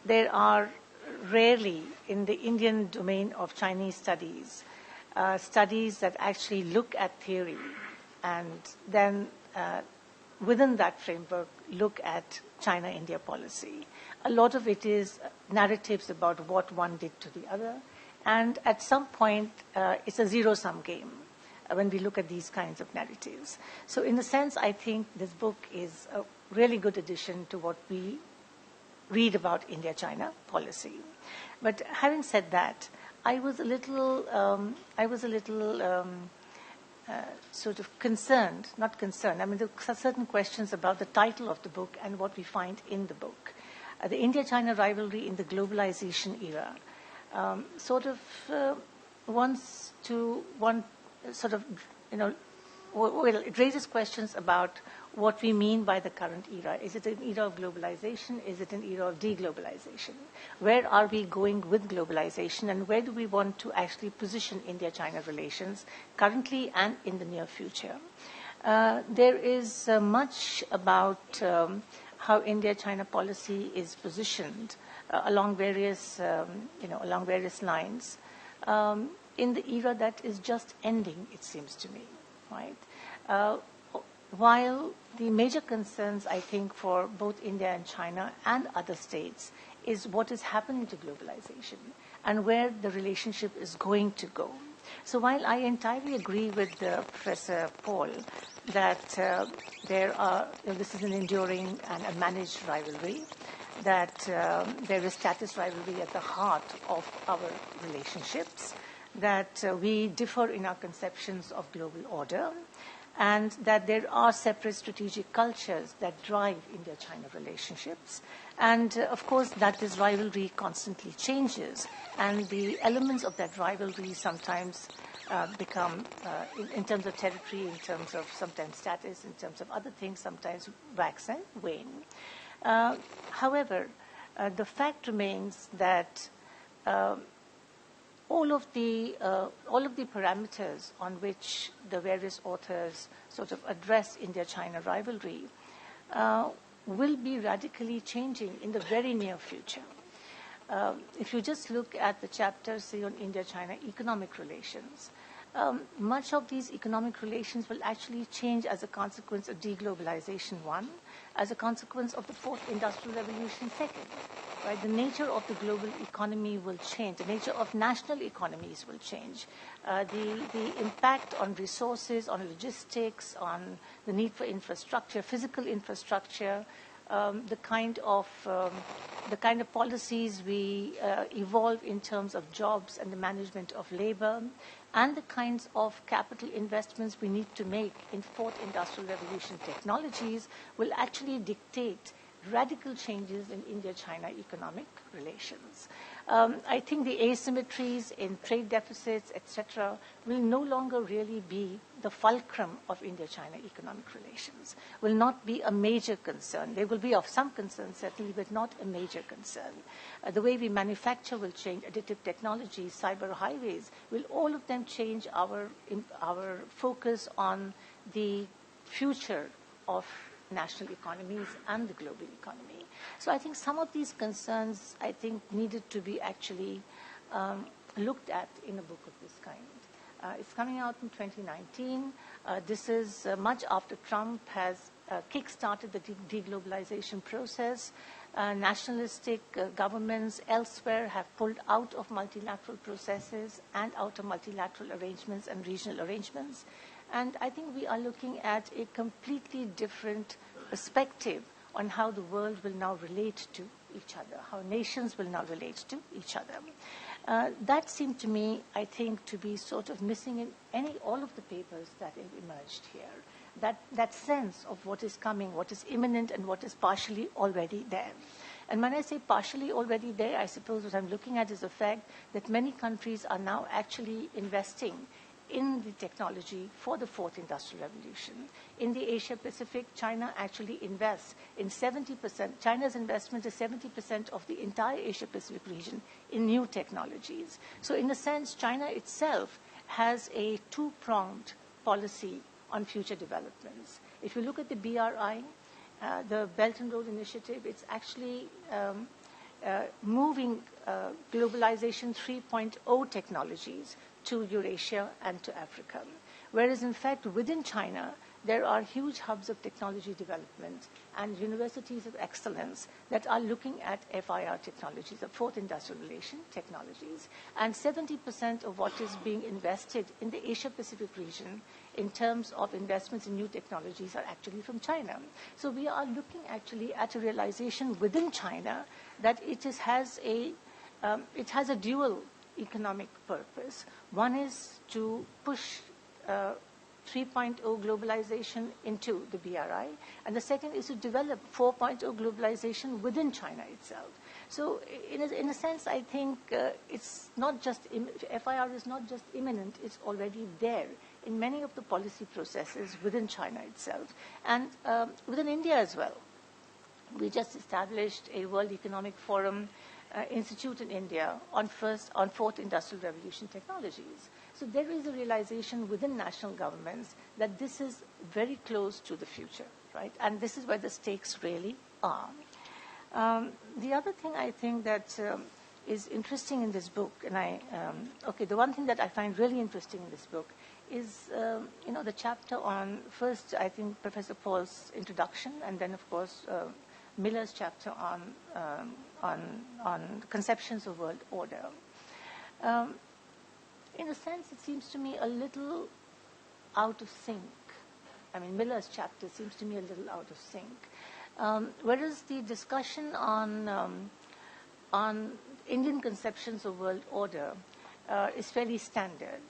there are rarely in the Indian domain of Chinese studies, studies that actually look at theory and then within that framework look at China-India policy. A lot of it is narratives about what one did to the other, and at some point it's a zero-sum game when we look at these kinds of narratives. So in a sense, I think this book is a really good addition to what we read about India-China policy. But having said that, I was a little sort of concerned, not concerned. I mean, there are certain questions about the title of the book and what we find in the book. The India-China rivalry in the globalization era it raises questions about what we mean by the current era. Is it an era of globalization? Is it an era of deglobalization? Where are we going with globalization, and where do we want to actually position India-China relations currently and in the near future? There is much about how India-China policy is positioned along various lines in the era that is just ending, it seems to me, right? While the major concerns, I think, for both India and China and other states is what is happening to globalization and where the relationship is going to go. So while I entirely agree with Professor Paul that this is an enduring and a managed rivalry, that there is status rivalry at the heart of our relationships, that we differ in our conceptions of global order, and that there are separate strategic cultures that drive India-China relationships. And, of course, that this rivalry constantly changes, and the elements of that rivalry sometimes become, in terms of territory, in terms of sometimes status, in terms of other things, sometimes wax and wane. However, the fact remains that all of the parameters on which the various authors sort of address India-China rivalry will be radically changing in the very near future. If you just look at the chapters, say, on India-China economic relations, much of these economic relations will actually change as a consequence of deglobalization, one, as a consequence of the fourth industrial revolution, second. Right? The nature of the global economy will change. The nature of national economies will change. The impact on resources, on logistics, on the need for infrastructure, physical infrastructure, the kind of policies we evolve in terms of jobs and the management of labor, and the kinds of capital investments we need to make in fourth industrial revolution technologies will actually dictate radical changes in India-China economic relations. I think the asymmetries in trade deficits, etc., will no longer really be the fulcrum of India-China economic relations, will not be a major concern. They will be of some concern, certainly, but not a major concern. The way we manufacture will change, additive technologies, cyber highways, will all of them change our focus on the future of national economies and the global economy. So I think some of these concerns, I think, needed to be actually looked at in a book of this kind. It's coming out in 2019. This is much after Trump has kick-started the deglobalization process. Nationalistic governments elsewhere have pulled out of multilateral processes and out of multilateral arrangements and regional arrangements. And I think we are looking at a completely different perspective on how the world will now relate to each other, how nations will now relate to each other. That seemed to me, I think, to be sort of missing in all of the papers that have emerged here. That sense of what is coming, what is imminent, and what is partially already there. And when I say partially already there, I suppose what I'm looking at is the fact that many countries are now actually investing in the technology for the fourth industrial revolution. In the Asia-Pacific, China actually invests in 70%. China's investment is 70% of the entire Asia-Pacific region in new technologies. So in a sense, China itself has a two-pronged policy on future developments. If you look at the BRI, the Belt and Road Initiative, it's actually moving globalization 3.0 technologies to Eurasia and to Africa. Whereas, in fact, within China, there are huge hubs of technology development and universities of excellence that are looking at FIR technologies, the fourth industrial relation technologies. And 70% of what is being invested in the Asia-Pacific region in terms of investments in new technologies are actually from China. So we are looking actually at a realization within China that it has a dual economic purpose. One is to push 3.0 globalization into the BRI, and the second is to develop 4.0 globalization within China itself. So in a sense, I think it's not just, FIR is not just imminent, it's already there in many of the policy processes within China itself, and within India as well. We just established a World Economic Forum institute in India on fourth industrial revolution technologies. So there is a realization within national governments that this is very close to the future, right? And this is where the stakes really are. The other thing I think that is interesting in this book, and the one thing that I find really interesting in this book is, the chapter on, first, I think, Professor Paul's introduction, and then, of course, Miller's chapter on conceptions of world order. In a sense, it seems to me a little out of sync. I mean, Miller's chapter seems to me a little out of sync. Whereas the discussion on Indian conceptions of world order is fairly standard,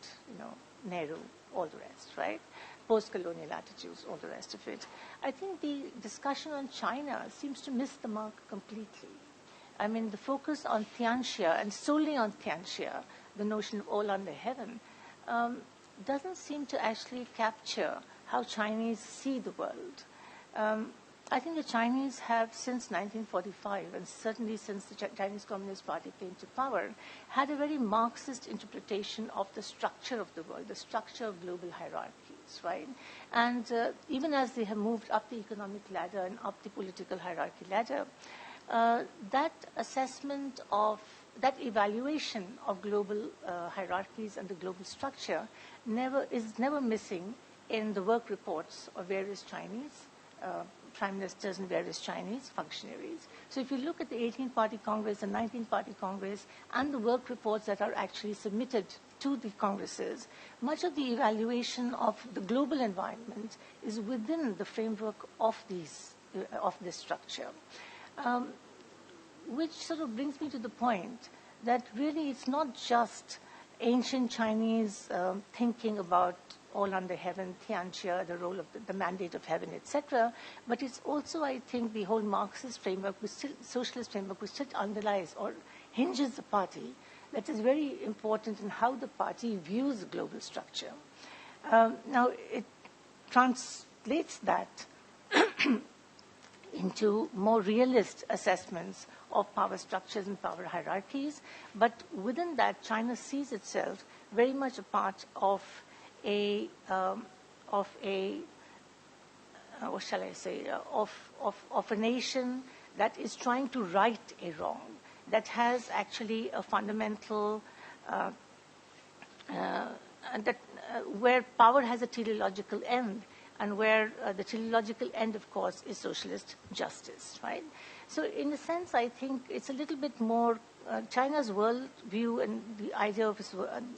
Nehru, all the rest, right? Post-colonial attitudes, all the rest of it. I think the discussion on China seems to miss the mark completely. I mean, the focus on Tianxia, and solely on Tianxia, the notion of all under heaven, doesn't seem to actually capture how Chinese see the world. I think the Chinese have, since 1945, and certainly since the Chinese Communist Party came to power, had a very Marxist interpretation of the structure of the world, the structure of global hierarchies, right? And even as they have moved up the economic ladder and up the political hierarchy ladder, that assessment of, that evaluation of global hierarchies and the global structure is never missing in the work reports of various Chinese prime ministers and various Chinese functionaries. So if you look at the 18th Party Congress, the 19th Party Congress, and the work reports that are actually submitted to the Congresses, much of the evaluation of the global environment is within the framework of this structure. Which sort of brings me to the point that really it's not just ancient Chinese thinking about all under heaven, Tianjia, the role of the mandate of heaven, etc. But it's also, I think, the whole Marxist framework, socialist framework, which still underlies or hinges the party, that is very important in how the party views global structure. Now, it translates that into more realist assessments of power structures and power hierarchies. But within that, China sees itself very much a part of a what shall I say, of a nation that is trying to right a wrong, that has actually a fundamental, where power has a teleological end, and where the teleological end, of course, is socialist justice, right? So in a sense, I think it's a little bit more, China's world view and the idea of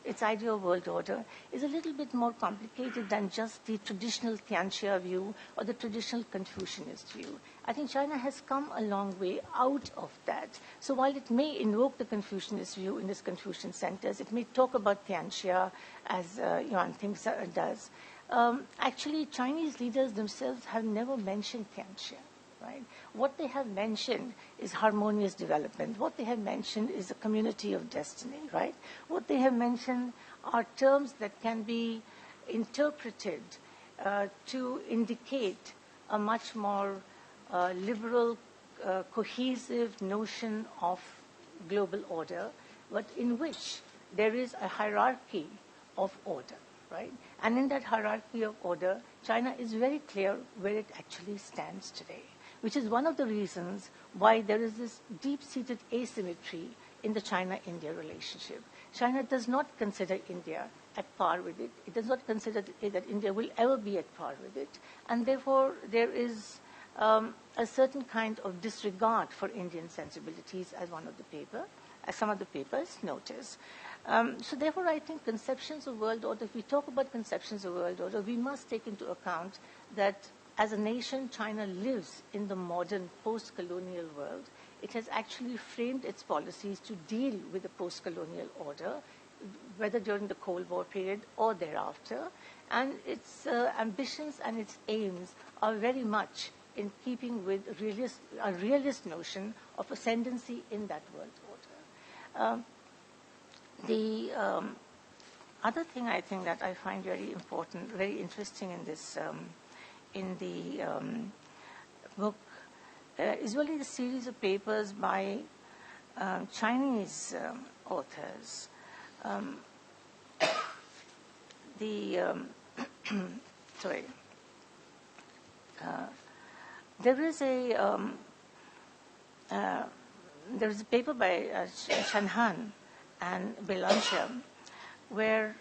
its idea of world order is a little bit more complicated than just the traditional Tianjia view or the traditional Confucianist view. I think China has come a long way out of that. So while it may invoke the Confucianist view in its Confucian centers, it may talk about Tianjia as Yuan Ting does. Actually, Chinese leaders themselves have never mentioned Tianjia. Right? What they have mentioned is harmonious development. What they have mentioned is a community of destiny, right? What they have mentioned are terms that can be interpreted to indicate a much more liberal, cohesive notion of global order, but in which there is a hierarchy of order, right? And in that hierarchy of order, China is very clear where it actually stands today, which is one of the reasons why there is this deep-seated asymmetry in the China-India relationship. China does not consider India at par with it. It does not consider that India will ever be at par with it. And therefore, there is a certain kind of disregard for Indian sensibilities as some of the papers notice. So therefore, I think conceptions of world order, if we talk about conceptions of world order, we must take into account that as a nation, China lives in the modern post-colonial world. It has actually framed its policies to deal with the post-colonial order, whether during the Cold War period or thereafter. And its ambitions and its aims are very much in keeping with a realist notion of ascendancy in that world order. The other thing I think that I find very important, very interesting in this in the book is really the series of papers by Chinese authors. There is a paper by Shanhan and Belancia where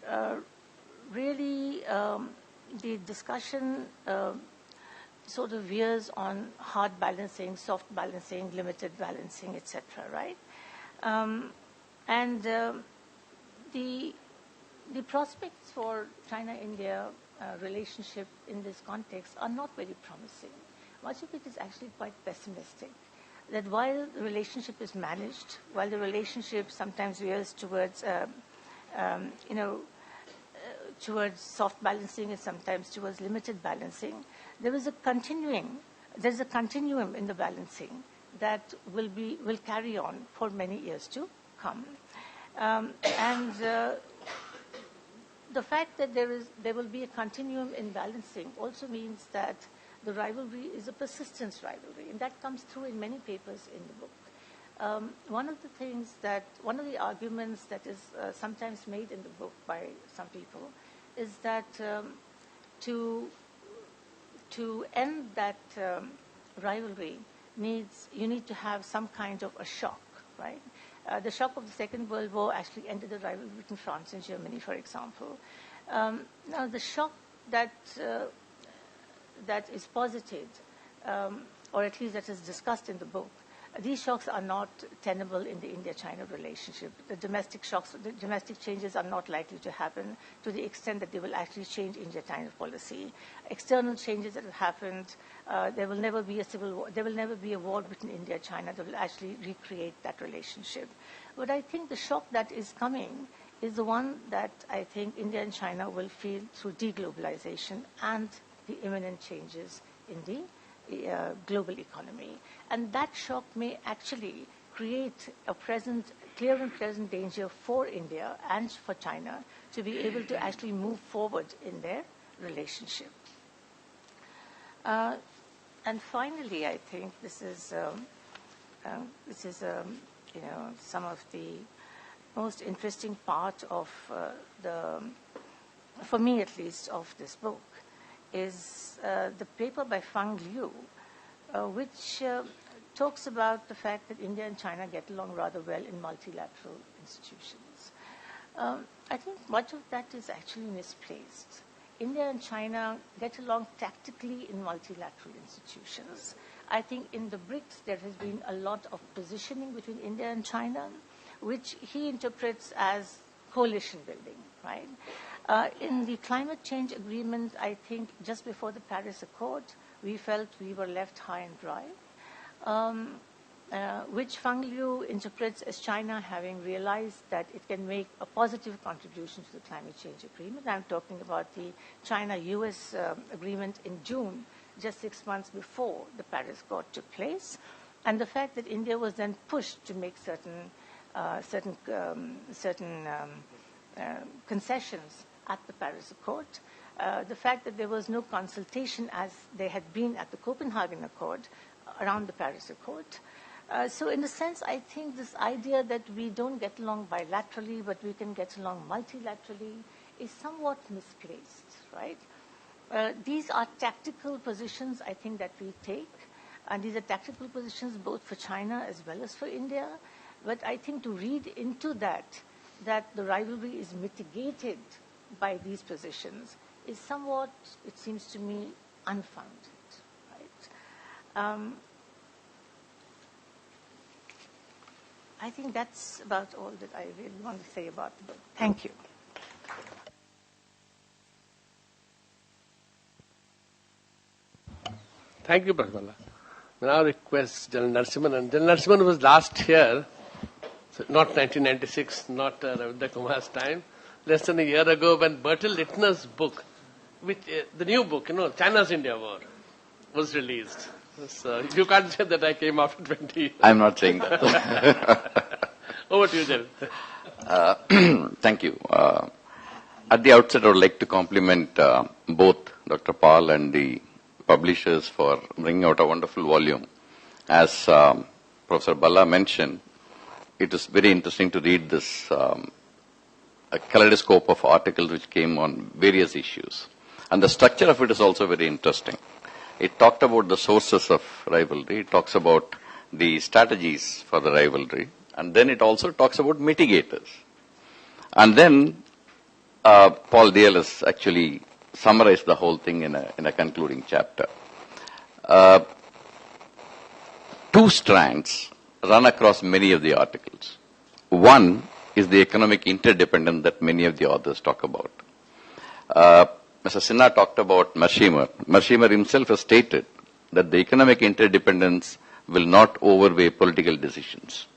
really the discussion sort of veers on hard balancing, soft balancing, limited balancing, etc., right? And the prospects for China-India relationship in this context are not very promising. Much of it is actually quite pessimistic. That while the relationship is managed, while the relationship sometimes veers towards, towards soft balancing and sometimes towards limited balancing, there's a continuum in the balancing that will carry on for many years to come. And the fact that there will be a continuum in balancing also means that the rivalry is a persistence rivalry, and that comes through in many papers in the book. One of the arguments that is sometimes made in the book by some people is that to end that rivalry you need to have some kind of a shock, right? The shock of the Second World War actually ended the rivalry between France and Germany, for example. Now, the shock that is posited, or at least that is discussed in the book, these shocks are not tenable in the India-China relationship. The domestic shocks, the domestic changes are not likely to happen to the extent that they will actually change India-China policy. External changes that have happened, there will never be a civil war. There will never be a war between India and China that will actually recreate that relationship. But I think the shock that is coming is the one that I think India and China will feel through deglobalization and the imminent changes in the global economy. And that shock may actually create a clear and present danger for India and for China to be able to actually move forward in their relationship. And finally, I think this is some of the most interesting part of for me at least, of this book, is the paper by Fang Liu, which talks about the fact that India and China get along rather well in multilateral institutions. I think much of that is actually misplaced. India and China get along tactically in multilateral institutions. I think in the BRICS there has been a lot of positioning between India and China, which he interprets as coalition building, right? In the climate change agreement, I think just before the Paris Accord, we felt we were left high and dry, which Fang Liu interprets as China having realized that it can make a positive contribution to the climate change agreement. I'm talking about the China-US agreement in June, just 6 months before the Paris Accord took place, and the fact that India was then pushed to make certain concessions at the Paris Accord, the fact that there was no consultation as there had been at the Copenhagen Accord around the Paris Accord. So in a sense, I think this idea that we don't get along bilaterally, but we can get along multilaterally is somewhat misplaced, right? These are tactical positions, I think, that we take, and these are tactical positions both for China as well as for India. But I think to read into that the rivalry is mitigated by these positions is somewhat, it seems to me, unfounded, right? I think that's about all that I really want to say about the book. Thank you. Thank you, Bhalla. Now I request General Narasimhan. And General Narasimhan was last here, so not 1996, not Ravindra Kumar's time, less than a year ago when Bertil Littner's book, which, the new book, China's India War, was released. So you can't say that I came after 20 years. I'm not saying that. Over to you, General. Thank you. At the outset, I would like to compliment both Dr. Paul and the publishers for bringing out a wonderful volume. As Professor Bhalla mentioned, it is very interesting to read this a kaleidoscope of articles which came on various issues. And the structure of it is also very interesting. It talked about the sources of rivalry, it talks about the strategies for the rivalry, and then it also talks about mitigators. And then Paul Dale has actually summarized the whole thing in a concluding chapter. Two strands run across many of the articles. One is the economic interdependence that many of the authors talk about. Mr. Sinha talked about Narasimhan. Narasimhan himself has stated that the economic interdependence will not overweigh political decisions.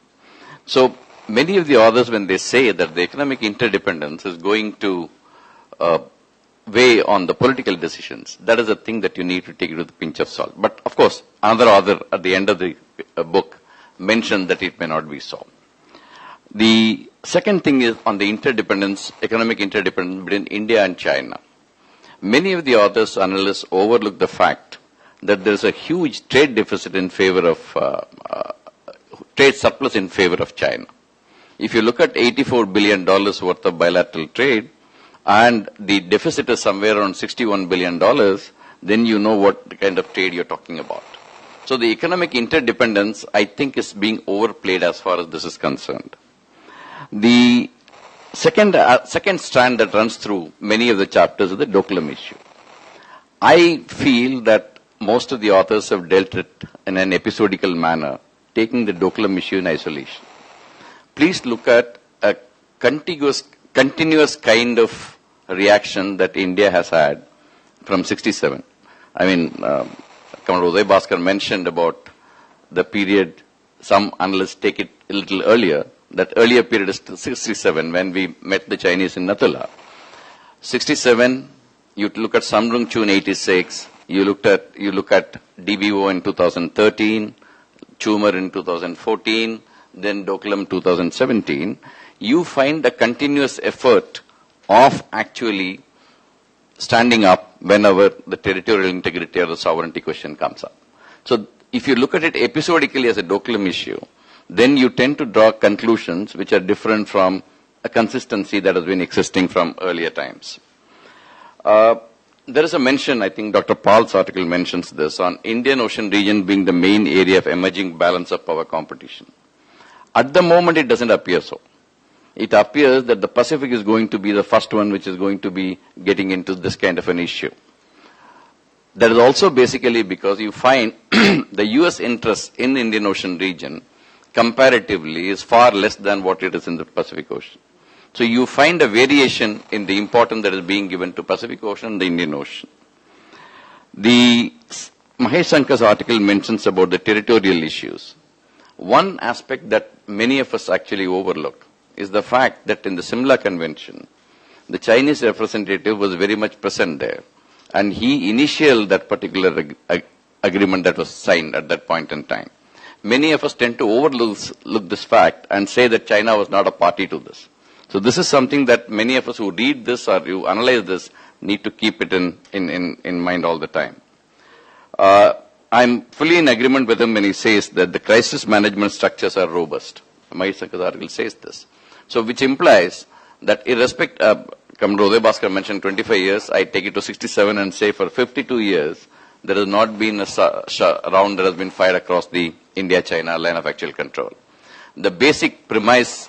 So many of the authors, when they say that the economic interdependence is going to weigh on the political decisions, that is a thing that you need to take it with a pinch of salt. But of course, another author at the end of the book mentioned that it may not be so. The second thing is on the interdependence, economic interdependence between India and China. Many of the authors, analysts overlook the fact that there is a huge trade deficit in favor of, trade surplus in favor of China. If you look at $84 billion worth of bilateral trade, and the deficit is somewhere around $61 billion, then you know what kind of trade you're talking about. So the economic interdependence, I think, is being overplayed as far as this is concerned. The second strand that runs through many of the chapters is the Doklam issue. I feel that most of the authors have dealt it in an episodical manner, taking the Doklam issue in isolation. Please look at a continuous kind of reaction that India has had from 67. I mean, Commodore Uday Bhaskar mentioned about the period, some analysts take it a little earlier, That earlier period is 67, when we met the Chinese in Nathula. 67, you look at Samrung Chu in 86, you look at DBO in 2013, Chumer in 2014, then Doklam 2017, you find a continuous effort of actually standing up whenever the territorial integrity or the sovereignty question comes up. So if you look at it episodically as a Doklam issue, then you tend to draw conclusions which are different from a consistency that has been existing from earlier times. There is a mention, I think Dr. Paul's article mentions this, on Indian Ocean region being the main area of emerging balance of power competition. At the moment, it doesn't appear so. It appears that the Pacific is going to be the first one which is going to be getting into this kind of an issue. That is also basically because you find the U.S. interest in the Indian Ocean region comparatively is far less than what it is in the Pacific Ocean. So you find a variation in the importance that is being given to Pacific Ocean and the Indian Ocean. The Mahesh Sankar's article mentions about the territorial issues. One aspect that many of us actually overlook is the fact that in the Simla Convention, the Chinese representative was very much present there. And he initiated that particular agreement that was signed at that point in time. Many of us tend to overlook this fact and say that China was not a party to this. So this is something that many of us who read this or who analyze this need to keep it in mind all the time. I'm fully in agreement with him when he says that the crisis management structures are robust. Mahesh Sankar's article says this. So which implies that Commodore Uday Bhaskar mentioned 25 years, I take it to 67 and say for 52 years, there has not been a round that has been fired across the India-China line of actual control. The basic premise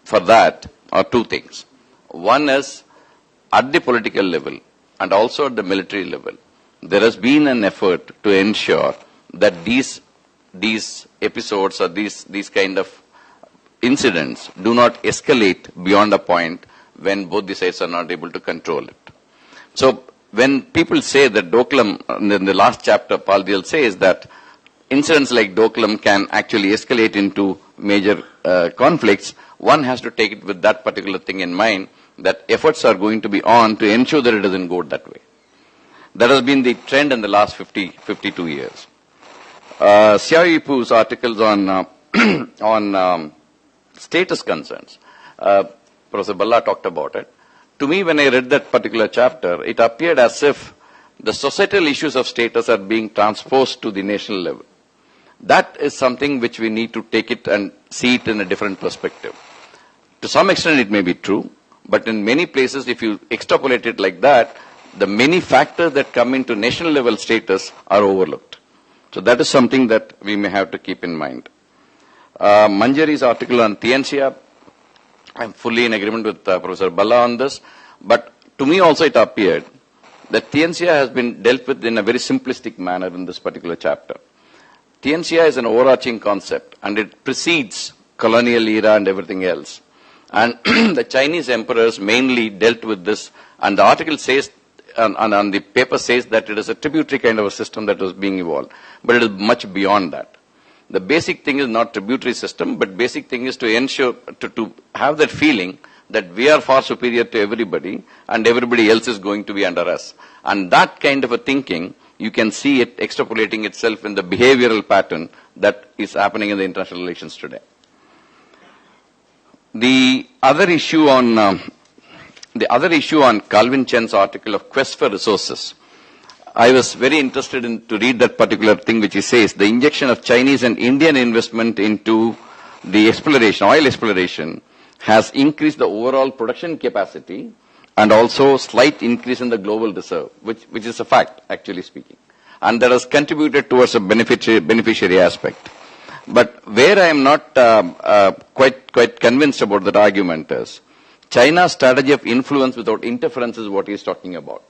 for that are two things. One is at the political level and also at the military level, there has been an effort to ensure that these episodes or these kind of incidents do not escalate beyond a point when both the sides are not able to control it. So when people say that Doklam, in the last chapter, Paul Diel says that incidents like Doklam can actually escalate into major conflicts, one has to take it with that particular thing in mind, that efforts are going to be on to ensure that it doesn't go that way. That has been the trend in the last 52 years. Xiao Yipu's articles on status concerns, Professor Bhalla talked about it. To me, when I read that particular chapter, it appeared as if the societal issues of status are being transposed to the national level. That is something which we need to take it and see it in a different perspective. To some extent, it may be true, but in many places, if you extrapolate it like that, the many factors that come into national level status are overlooked. So that is something that we may have to keep in mind. Manjari's article on Tianxia, I'm fully in agreement with Professor Bhalla on this, but to me also it appeared that Tianxia has been dealt with in a very simplistic manner in this particular chapter. Tianxia is an overarching concept and it precedes colonial era and everything else. And the Chinese emperors mainly dealt with this, and the article says, and the paper says that it is a tributary kind of a system that was being evolved, but it is much beyond that. The basic thing is not tributary system, but basic thing is to ensure, to have that feeling that we are far superior to everybody and everybody else is going to be under us. And that kind of a thinking, you can see it extrapolating itself in the behavioral pattern that is happening in the international relations today. The other issue on Calvin Chen's article of Quest for Resources, I was very interested to read that particular thing which he says, the injection of Chinese and Indian investment into the exploration, oil exploration, has increased the overall production capacity and also slight increase in the global reserve, which is a fact, actually speaking. And that has contributed towards a beneficiary aspect. But where I am not quite convinced about that argument is, China's strategy of influence without interference is what he is talking about.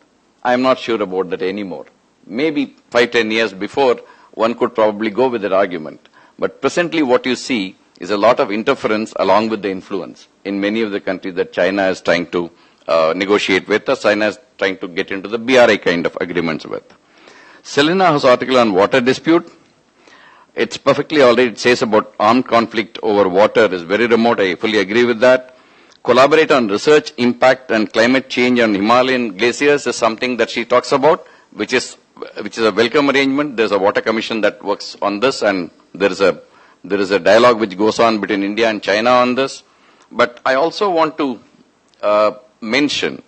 I am not sure about that anymore. Maybe 5-10 years before, one could probably go with that argument. But presently what you see is a lot of interference along with the influence in many of the countries that China is trying to negotiate with, or China is trying to get into the BRI kind of agreements with. Selina's article on water dispute, It's perfectly all right. It says about armed conflict over water is very remote. I fully agree with that. Collaborate on research, impact, and climate change on Himalayan glaciers is something that she talks about, which is a welcome arrangement. There's a water commission that works on this, and there is a dialogue which goes on between India and China on this. But I also want to mention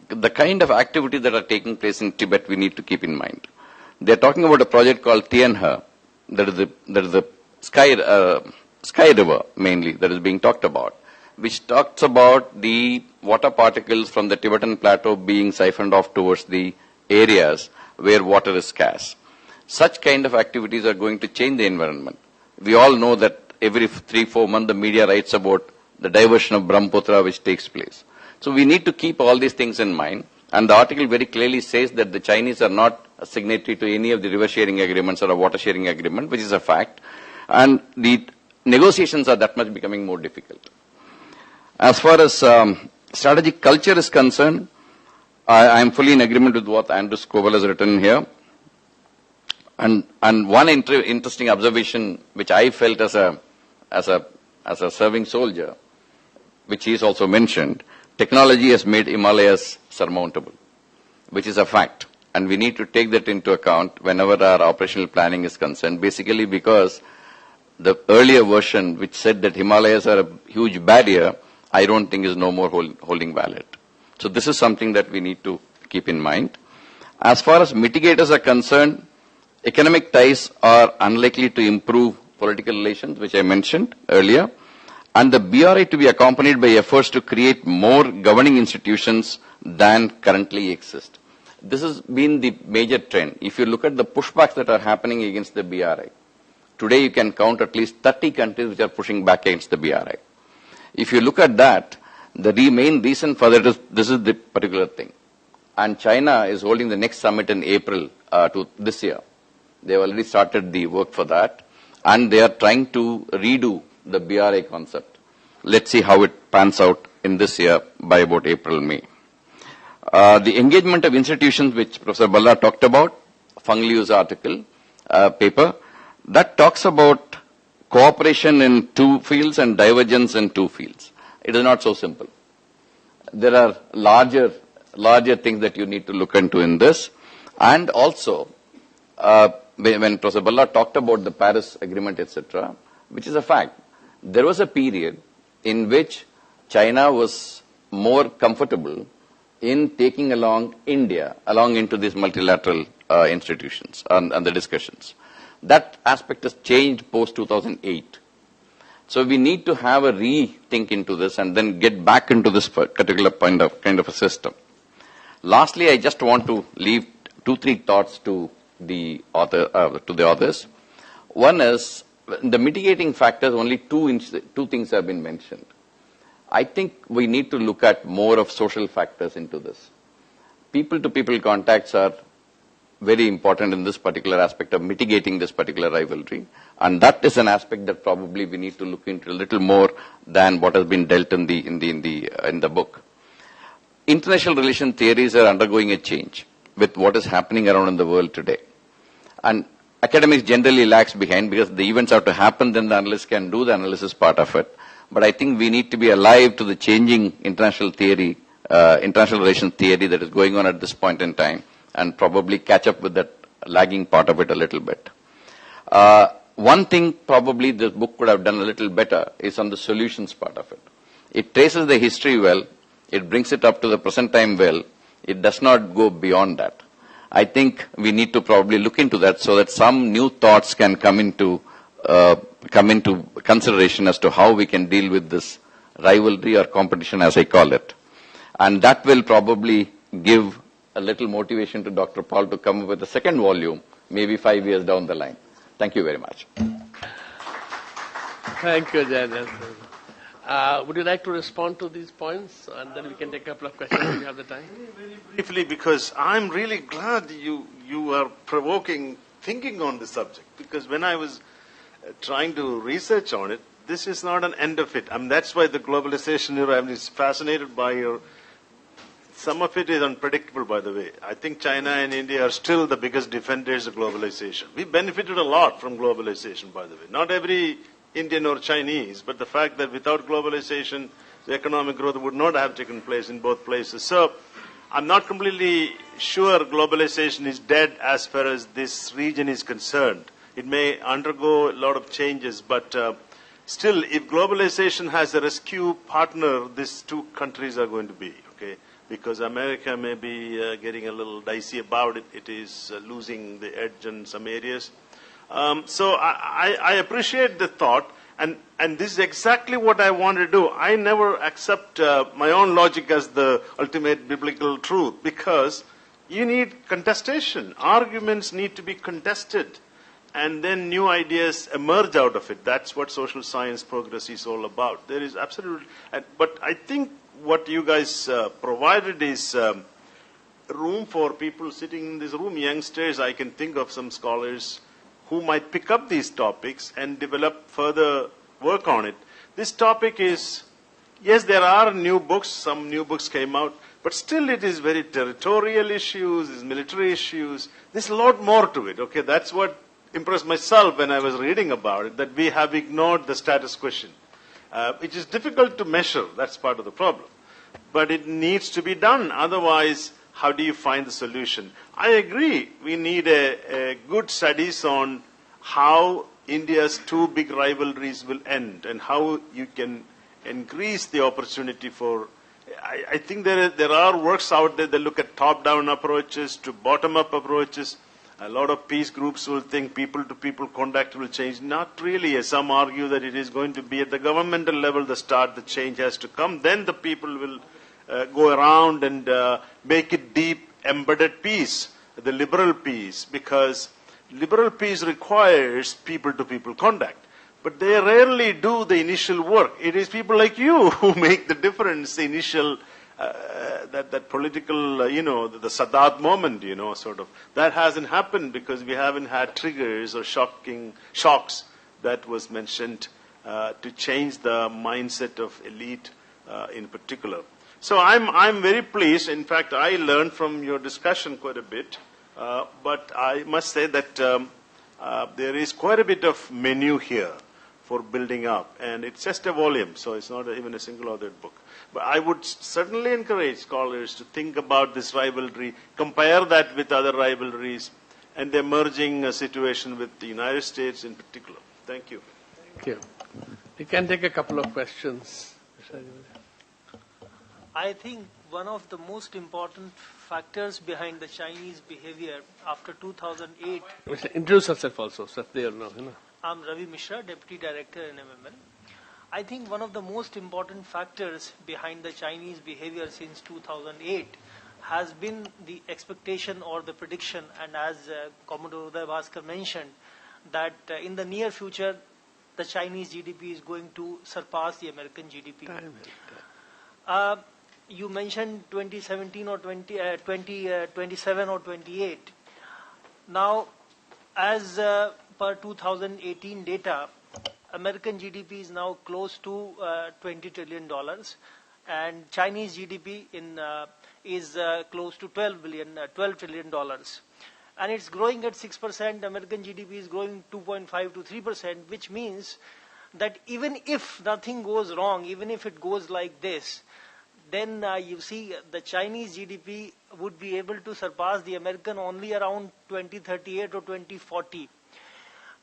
the kind of activity that are taking place in Tibet we need to keep in mind. They're talking about a project called Tianhe, that is the sky river mainly that is being talked about, which talks about the water particles from the Tibetan plateau being siphoned off towards the areas where water is scarce. Such kind of activities are going to change the environment. We all know that every 3-4 months the media writes about the diversion of Brahmaputra which takes place. So we need to keep all these things in mind. And the article very clearly says that the Chinese are not a signatory to any of the river sharing agreements or a water sharing agreement, which is a fact. And the negotiations are that much becoming more difficult. As far as strategic culture is concerned, I am fully in agreement with what Andrew Scoville has written here. And one interesting observation which I felt as a serving soldier, which he has also mentioned, technology has made Himalayas surmountable, which is a fact. And we need to take that into account whenever our operational planning is concerned, basically because the earlier version which said that Himalayas are a huge barrier, I don't think is no more holding valid. So this is something that we need to keep in mind. As far as mitigators are concerned, economic ties are unlikely to improve political relations, which I mentioned earlier, and the BRI to be accompanied by efforts to create more governing institutions than currently exist. This has been the major trend. If you look at the pushbacks that are happening against the BRI, today you can count at least 30 countries which are pushing back against the BRI. If you look at that, the main reason for that is this is the particular thing. And China is holding the next summit in April to this year. They have already started the work for that. And they are trying to redo the BRI concept. Let's see how it pans out in this year by about April, May. The engagement of institutions which Professor Bhalla talked about, Feng Liu's article, paper, that talks about cooperation in 2 fields and divergence in 2 fields. It is not so simple. There are larger things that you need to look into in this. And also, when Professor Bhalla talked about the Paris Agreement, etc., which is a fact, there was a period in which China was more comfortable in taking along India along into these multilateral institutions and the discussions. That aspect has changed post-2008. So we need to have a rethink into this and then get back into this particular kind of a system. Lastly, I just want to leave 2-3 thoughts to the authors. One is the mitigating factors. Only two things have been mentioned. I think we need to look at more of social factors into this. People-to-people contacts are very important in this particular aspect of mitigating this particular rivalry, and that is an aspect that probably we need to look into a little more than what has been dealt in the book. International relation theories are undergoing a change with what is happening around in the world today, and academics generally lags behind because the events have to happen, then the analysts can do the analysis part of it. But I think we need to be alive to the changing international theory, international relations theory that is going on at this point in time, and probably catch up with that lagging part of it a little bit. One thing probably this book could have done a little better is on the solutions part of it. It traces the history well, it brings it up to the present time well, it does not go beyond that. I think we need to probably look into that so that some new thoughts can come into consideration as to how we can deal with this rivalry or competition, as I call it. And that will probably give a little motivation to Dr. Paul to come up with a second volume, maybe 5 years down the line. Thank you very much. Thank you, Daniel. Would you like to respond to these points? And then we can take a couple of questions if you have the time. Very briefly, because I'm really glad you are provoking thinking on the subject. Because when I was trying to research on it, this is not an end of it. I mean, that's why the globalization era, I'm fascinated by your some of it is unpredictable, by the way. I think China and India are still the biggest defenders of globalization. We benefited a lot from globalization, by the way. Not every Indian or Chinese, but the fact that without globalization, the economic growth would not have taken place in both places. So I'm not completely sure globalization is dead as far as this region is concerned. It may undergo a lot of changes, but still, if globalization has a rescue partner, these two countries are going to be, okay? Because America may be getting a little dicey about it. It is losing the edge in some areas. So I appreciate the thought, and this is exactly what I want to do. I never accept my own logic as the ultimate biblical truth, because you need contestation. Arguments need to be contested, and then new ideas emerge out of it. That's what social science progress is all about. There is absolutely, but I think what you guys provided is room for people sitting in this room, youngsters. I can think of some scholars who might pick up these topics and develop further work on it. This topic is, yes, there are new books, some new books came out, but still it is very territorial issues, it's military issues. There's a lot more to it, okay? That's what impressed myself when I was reading about it, that we have ignored the status question. It is difficult to measure, that's part of the problem. But it needs to be done, otherwise, how do you find the solution? I agree, we need a good studies on how India's two big rivalries will end and how you can increase the opportunity for... I think there are works out there that look at top-down approaches to bottom-up approaches. A lot of peace groups will think people-to-people contact will change. Not really. Some argue that it is going to be at the governmental level the change has to come. Then the people will go around and make it deep, embedded peace, the liberal peace, because liberal peace requires people-to-people contact. But they rarely do the initial work. It is people like you who make the difference, the initial, that political, the Sadat moment, sort of. That hasn't happened because we haven't had triggers or shocks that was mentioned to change the mindset of elite in particular. So I'm very pleased. In fact, I learned from your discussion quite a bit. But I must say that there is quite a bit of menu here for building up. And it's just a volume, so it's not even a single authored book. But I would certainly encourage scholars to think about this rivalry, compare that with other rivalries, and the emerging situation with the United States in particular. Thank you. Thank you. We can take a couple of questions. I think one of the most important factors behind the Chinese behavior after 2008... Introduce yourself also, so they know. I'm Ravi Mishra, Deputy Director, NMML. I think one of the most important factors behind the Chinese behavior since 2008 has been the expectation or the prediction, and as Commodore Uday Bhaskar mentioned, that in the near future, the Chinese GDP is going to surpass the American GDP. You mentioned 2017 or 2027 or 28. Now, as per 2018 data, American GDP is now close to $20 trillion, and Chinese GDP is close to $12 trillion. And it's growing at 6%. American GDP is growing 2.5 to 3%, which means that even if nothing goes wrong, even if it goes like this, then you see the Chinese GDP would be able to surpass the American only around 2038 or 2040.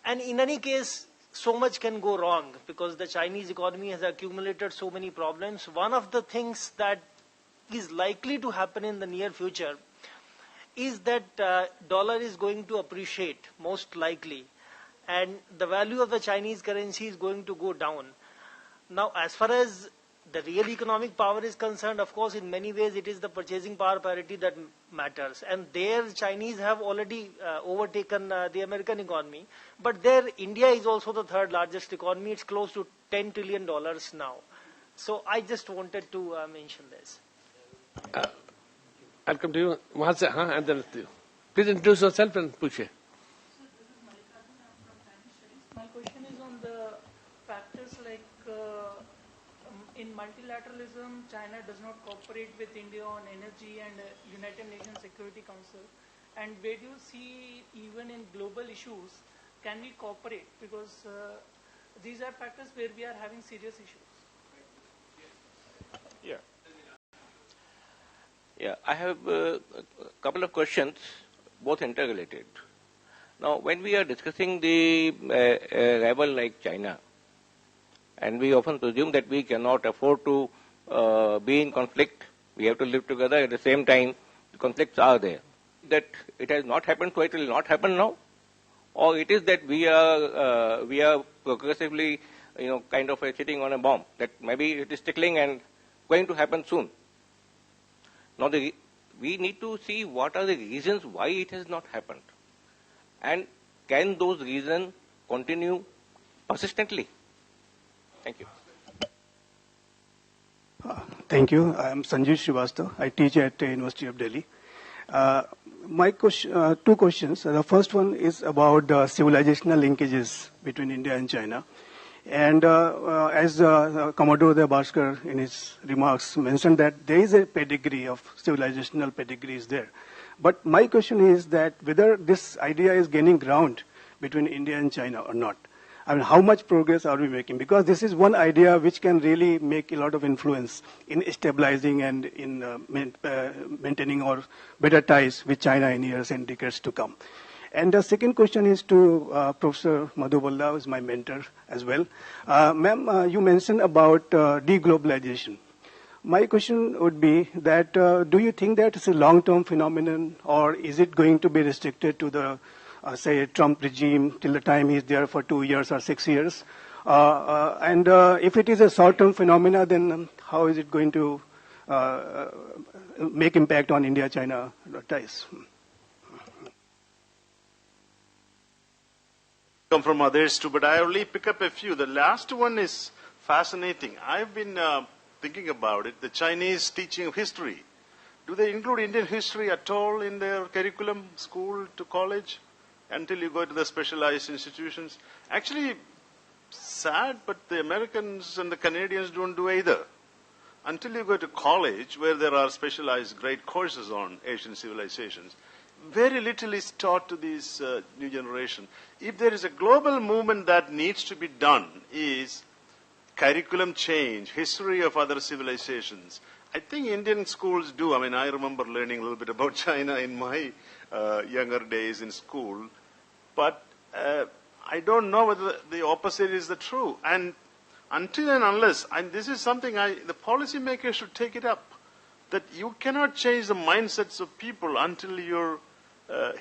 And in any case, so much can go wrong because the Chinese economy has accumulated so many problems. One of the things that is likely to happen in the near future is that dollar is going to appreciate, most likely, and the value of the Chinese currency is going to go down. Now, as far as the real economic power is concerned, of course, in many ways it is the purchasing power parity that matters. And there, Chinese have already overtaken the American economy. But there, India is also the third largest economy. It's close to $10 trillion now. So I just wanted to mention this. I'll come to you. And then to you. Please introduce yourself and push it. My question is on the factors like in multilateralism, China does not cooperate with India on energy and United Nations Security Council. And where do you see, even in global issues, can we cooperate? Because these are factors where we are having serious issues. Yeah, I have a couple of questions, both interrelated. Now, when we are discussing the rival like China, and we often presume that we cannot afford to be in conflict, we have to live together, at the same time, the conflicts are there. That it has not happened, so it will not happen now? Or it is that we are progressively, kind of sitting on a bomb, that maybe it is tickling and going to happen soon. Now, we need to see what are the reasons why it has not happened. And can those reasons continue persistently? Thank you. Thank you. I am Sanjeev Srivastava. I teach at the University of Delhi. My question, two questions. The first one is about civilizational linkages between India and China. And as Commodore Bhaskar in his remarks mentioned that there is a pedigree of civilizational pedigree is there. But my question is that whether this idea is gaining ground between India and China or not. I mean, how much progress are we making? Because this is one idea which can really make a lot of influence in stabilizing and in maintaining or better ties with China in years and decades to come. And the second question is to Professor Madhu Bhalla, who is my mentor as well. Ma'am, you mentioned about deglobalization. My question would be that do you think that it's a long-term phenomenon, or is it going to be restricted to the, say, Trump regime till the time he's there for 2 years or 6 years? And if it is a short-term phenomena, then how is it going to make impact on India-China ties? Come from others too, but I only pick up a few. The last one is fascinating. I've been thinking about it. The Chinese teaching of history. Do they include Indian history at all in their curriculum, school to college, until you go to the specialized institutions? Actually, sad, but the Americans and the Canadians don't do either. Until you go to college, where there are specialized great courses on Asian civilizations, very little is taught to this new generation. If there is a global movement that needs to be done, is curriculum change, history of other civilizations. I think Indian schools do. I mean, I remember learning a little bit about China in my younger days in school. But I don't know whether the opposite is the true. And until and unless, and this is something the policymakers should take it up, that you cannot change the mindsets of people until your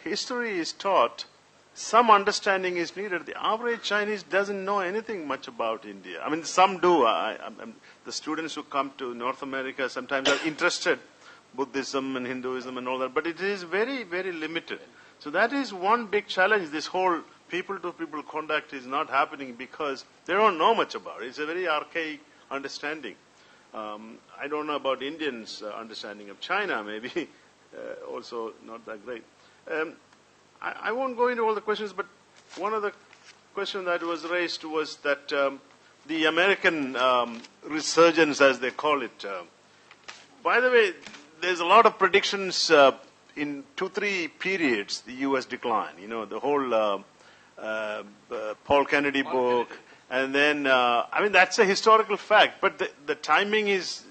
history is taught. Some understanding is needed. The average Chinese doesn't know anything much about India. I mean, some do. The students who come to North America sometimes are interested Buddhism and Hinduism and all that, but it is very, very limited. So that is one big challenge. This whole people-to-people contact is not happening because they don't know much about it. It's a very archaic understanding. I don't know about Indians' understanding of China, maybe also not that great. I won't go into all the questions, but one of the questions that was raised was that the American resurgence, as they call it. By the way, there's a lot of predictions in 2-3 periods, the U.S. decline. You know, the whole Paul Kennedy book. And then, I mean, that's a historical fact, but the timing is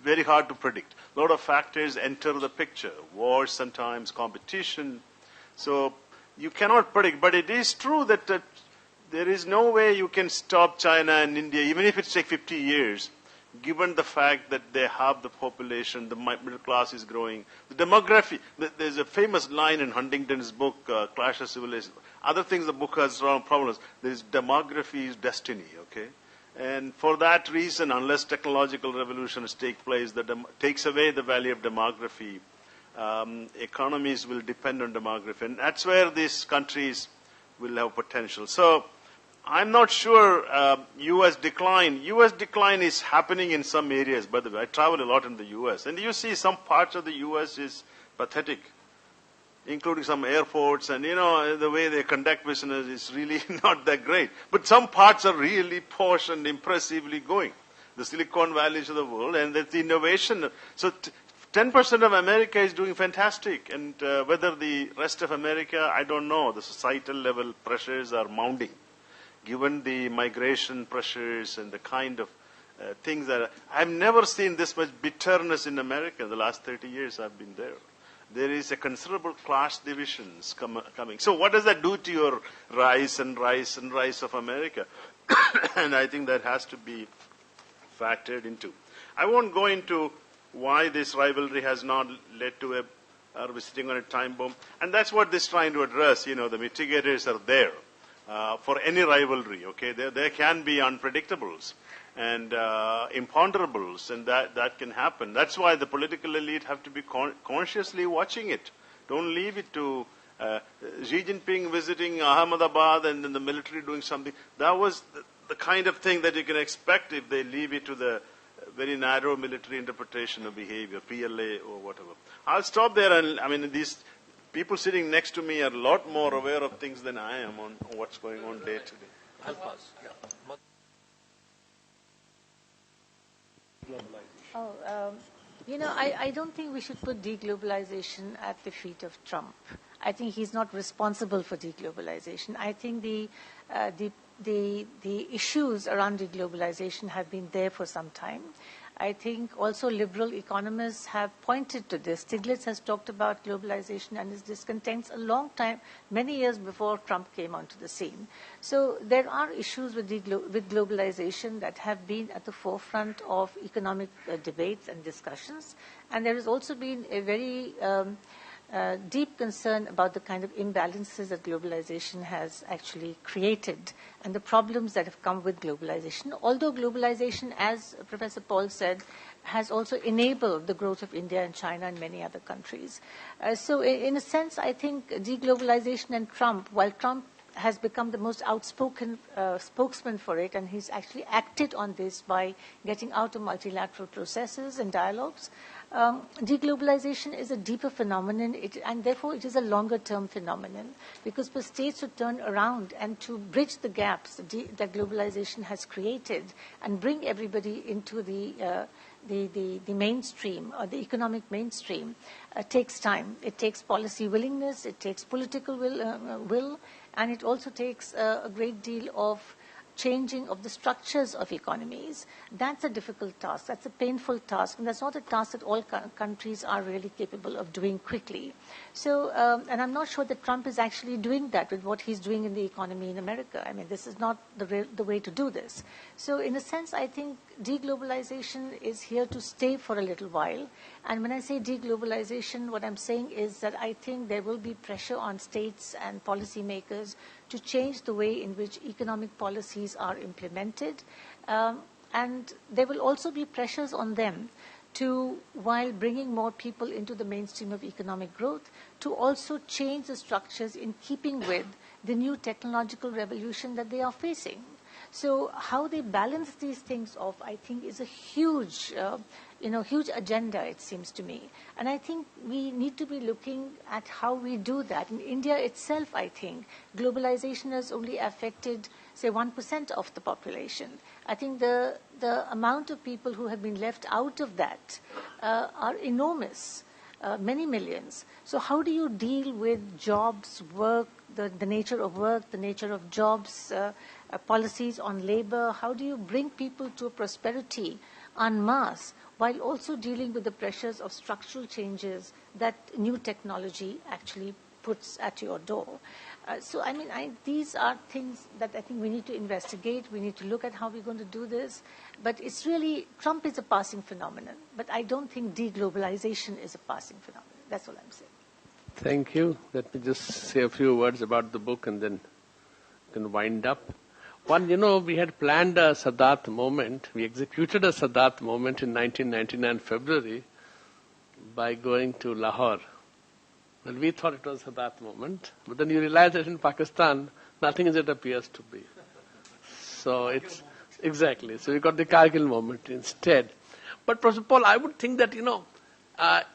very hard to predict. A lot of factors enter the picture. Wars sometimes, competition. So you cannot predict. But it is true that there is no way you can stop China and India, even if it takes 50 years, given the fact that they have the population, the middle class is growing. The demography, there's a famous line in Huntington's book, Clash of Civilizations. Other things the book has problems. There's demography is destiny, okay? And for that reason, unless technological revolutions take place that takes away the value of demography, economies will depend on demography. And that's where these countries will have potential. So I'm not sure U.S. decline. U.S. decline is happening in some areas, by the way. I travel a lot in the U.S. And you see some parts of the U.S. is pathetic, including some airports. And, you know, the way they conduct business is really not that great. But some parts are really posh and impressively going. the Silicon Valleys of the world, and that's the innovation. So 10% of America is doing fantastic, and whether the rest of America, I don't know. The societal level pressures are mounting, given the migration pressures and the kind of things that I've never seen this much bitterness in America. The last 30 years I've been there. There is a considerable class divisions coming. So what does that do to your rise of America? And I think that has to be factored into. I won't go into why this rivalry has not led to are we sitting on a time bomb? And that's what this is trying to address. The mitigators are there for any rivalry. Okay, there can be unpredictables and imponderables, and that can happen. That's why the political elite have to be consciously watching it. Don't leave it to Xi Jinping visiting Ahmedabad and then the military doing something. That was the kind of thing that you can expect if they leave it to the very narrow military interpretation of behavior, PLA or whatever. I'll stop there, and these people sitting next to me are a lot more aware of things than I am on what's going on day to day. I'll pass. Yeah. I don't think we should put deglobalization at the feet of Trump. I think he's not responsible for deglobalization. I think the issues around deglobalization have been there for some time. I think also liberal economists have pointed to this. Stiglitz has talked about globalization and his discontents a long time, many years before Trump came onto the scene. So there are issues with globalization that have been at the forefront of economic debates and discussions. And there has also been a very deep concern about the kind of imbalances that globalization has actually created and the problems that have come with globalization. Although globalization, as Professor Paul said, has also enabled the growth of India and China and many other countries. So in a sense, I think deglobalization and Trump, while Trump has become the most outspoken spokesman for it, and he's actually acted on this by getting out of multilateral processes and dialogues, deglobalization is a deeper phenomenon, and therefore it is a longer-term phenomenon, because for states to turn around and to bridge the gaps that globalization has created and bring everybody into the mainstream or the economic mainstream takes time. It takes policy willingness, it takes political will, and it also takes a great deal of changing of the structures of economies. That's a difficult task. That's a painful task. And that's not a task that all countries are really capable of doing quickly. So, and I'm not sure that Trump is actually doing that with what he's doing in the economy in America. I mean, this is not the way to do this. So in a sense, I think deglobalization is here to stay for a little while. And when I say deglobalization, what I'm saying is that I think there will be pressure on states and policymakers to change the way in which economic policies are implemented. And there will also be pressures on them to, while bringing more people into the mainstream of economic growth, to also change the structures in keeping with the new technological revolution that they are facing. So how they balance these things off, I think, is a huge, huge agenda, it seems to me. And I think we need to be looking at how we do that. In India itself, I think, globalization has only affected, say, 1% of the population. I think the amount of people who have been left out of that are enormous, many millions. So how do you deal with jobs, work, the nature of work, the nature of jobs, policies on labor? How do you bring people to prosperity en masse while also dealing with the pressures of structural changes that new technology actually puts at your door? These are things that I think we need to investigate. We need to look at how we're going to do this. But it's really, Trump is a passing phenomenon. But I don't think deglobalization is a passing phenomenon. That's all I'm saying. Thank you. Let me just say a few words about the book and then we can wind up. One, we had planned a Sadat moment. We executed a Sadat moment in 1999 February by going to Lahore. Well, we thought it was a Sadat moment, but then you realize that in Pakistan, nothing as it appears to be. So it's, exactly. So we got the Kargil moment instead. But Professor Paul, I would think that,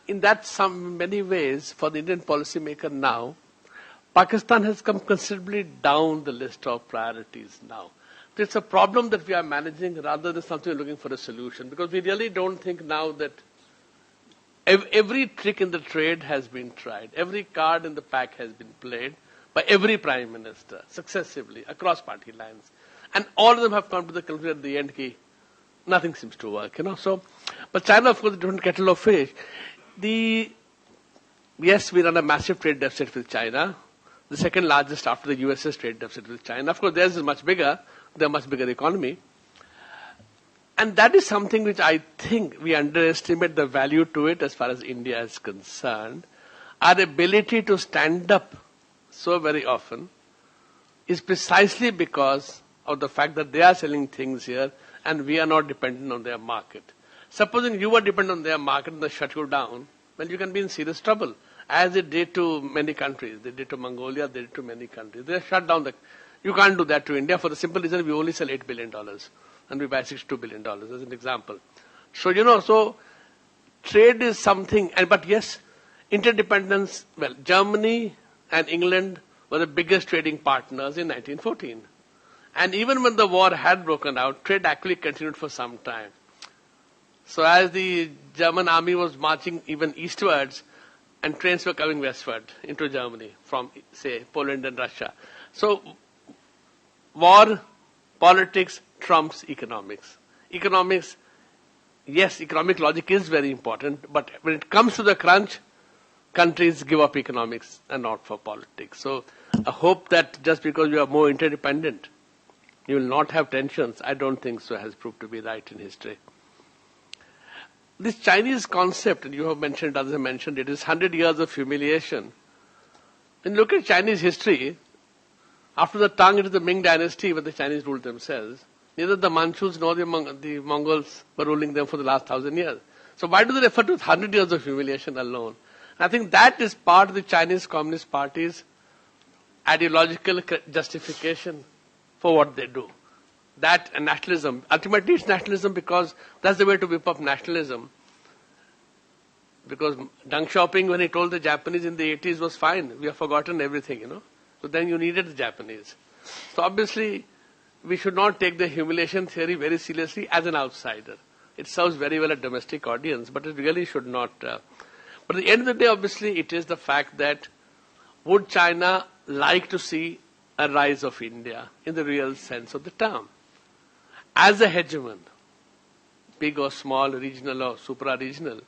in that many ways, for the Indian policymaker now, Pakistan has come considerably down the list of priorities now. It's a problem that we are managing rather than something we're looking for a solution, because we really don't think now that every trick in the trade has been tried. Every card in the pack has been played by every prime minister successively across party lines. And all of them have come to the conclusion at the end that nothing seems to work, So, but China, of course, is a different kettle of fish. Yes, we run a massive trade deficit with China, the second largest after the US's trade deficit with China. Of course, theirs is much bigger. They're a much bigger economy. And that is something which I think we underestimate the value to it as far as India is concerned. Our ability to stand up so very often is precisely because of the fact that they are selling things here and we are not dependent on their market. Supposing you were dependent on their market and they shut you down, well, you can be in serious trouble, as it did to many countries. They did to Mongolia, they did to many countries. They shut down you can't do that to India for the simple reason we only sell $8 billion and we buy $62 billion as an example. So, so trade is something, but yes, interdependence, well, Germany and England were the biggest trading partners in 1914. And even when the war had broken out, trade actually continued for some time. So as the German army was marching even eastwards, and trains were coming westward into Germany from, say, Poland and Russia. So war, politics trumps economics. Economics, yes, economic logic is very important, but when it comes to the crunch, countries give up economics and not for politics. So I hope that just because you are more interdependent, you will not have tensions. I don't think so has proved to be right in history. This Chinese concept, and you have mentioned, others have mentioned, it is 100 years of humiliation. When you look at Chinese history, after the Tang, it is the Ming dynasty where the Chinese ruled themselves. Neither the Manchus nor the Mongols were ruling them for the last 1,000 years. So why do they refer to 100 years of humiliation alone? And I think that is part of the Chinese Communist Party's ideological justification for what they do. That and nationalism. Ultimately, it's nationalism because that's the way to whip up nationalism. Because Deng Xiaoping, when he told the Japanese in the 80s, was fine. We have forgotten everything, So then you needed the Japanese. So obviously, we should not take the humiliation theory very seriously as an outsider. It serves very well a domestic audience, but it really should not. But at the end of the day, obviously, it is the fact that would China like to see a rise of India in the real sense of the term? As a hegemon, big or small, regional or supra-regional,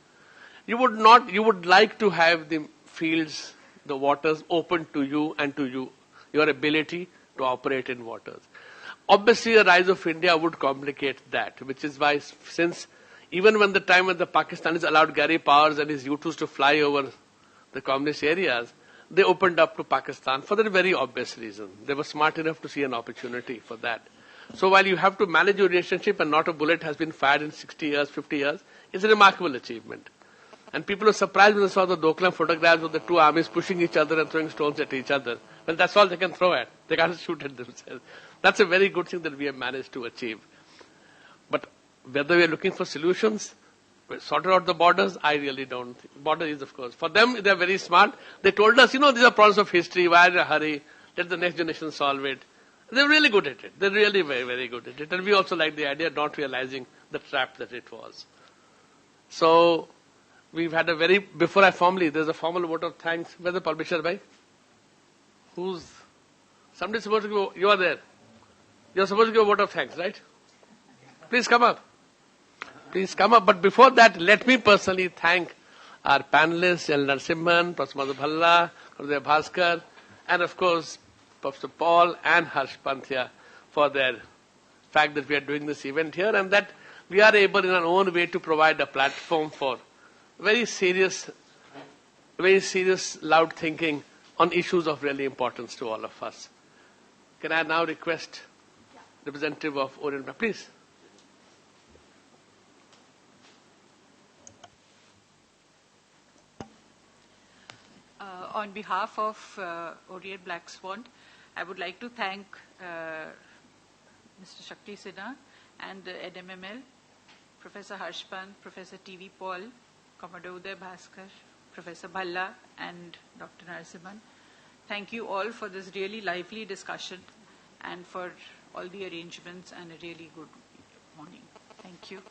you would like to have the fields, the waters open to you and to you, your ability to operate in waters. Obviously, a rise of India would complicate that, which is why since even when the time when the Pakistanis allowed Gary Powers and his U-2s to fly over the communist areas, they opened up to Pakistan for that very obvious reason. They were smart enough to see an opportunity for that. So while you have to manage your relationship and not a bullet has been fired in 60 years, 50 years, it's a remarkable achievement. And people are surprised when they saw the Doklam photographs of the two armies pushing each other and throwing stones at each other. Well, that's all they can throw at. They can't shoot at themselves. That's a very good thing that we have managed to achieve. But whether we are looking for solutions, sorted out the borders, I really don't think. Border is, of course. For them, they're very smart. They told us, these are problems of history. Why in a hurry? Let the next generation solve it. They're really good at it. They're really very, very good at it. And we also like the idea of not realizing the trap that it was. So, we've had before there's a formal vote of thanks. Where's the publisher, bhai? Somebody's supposed to go, you are there. You're supposed to give a vote of thanks, right? Please come up. Please come up. But before that, let me personally thank our panelists, Narasimhan, Professor Madhu Bhalla, Professor Bhaskar, and of course, Professor Paul and Harsh Panthia for their fact that we are doing this event here and that we are able in our own way to provide a platform for very serious, loud thinking on issues of really importance to all of us. Can I now request representative of Orient, please? On behalf of Orient Black Swan, I would like to thank Mr. Shakti Sinha and the NMML, Professor Harsh Pant, Professor T.V. Paul, Commodore Uday, Bhaskar, Professor Bhalla, and Dr. Narasimhan. Thank you all for this really lively discussion and for all the arrangements, and a really good morning. Thank you.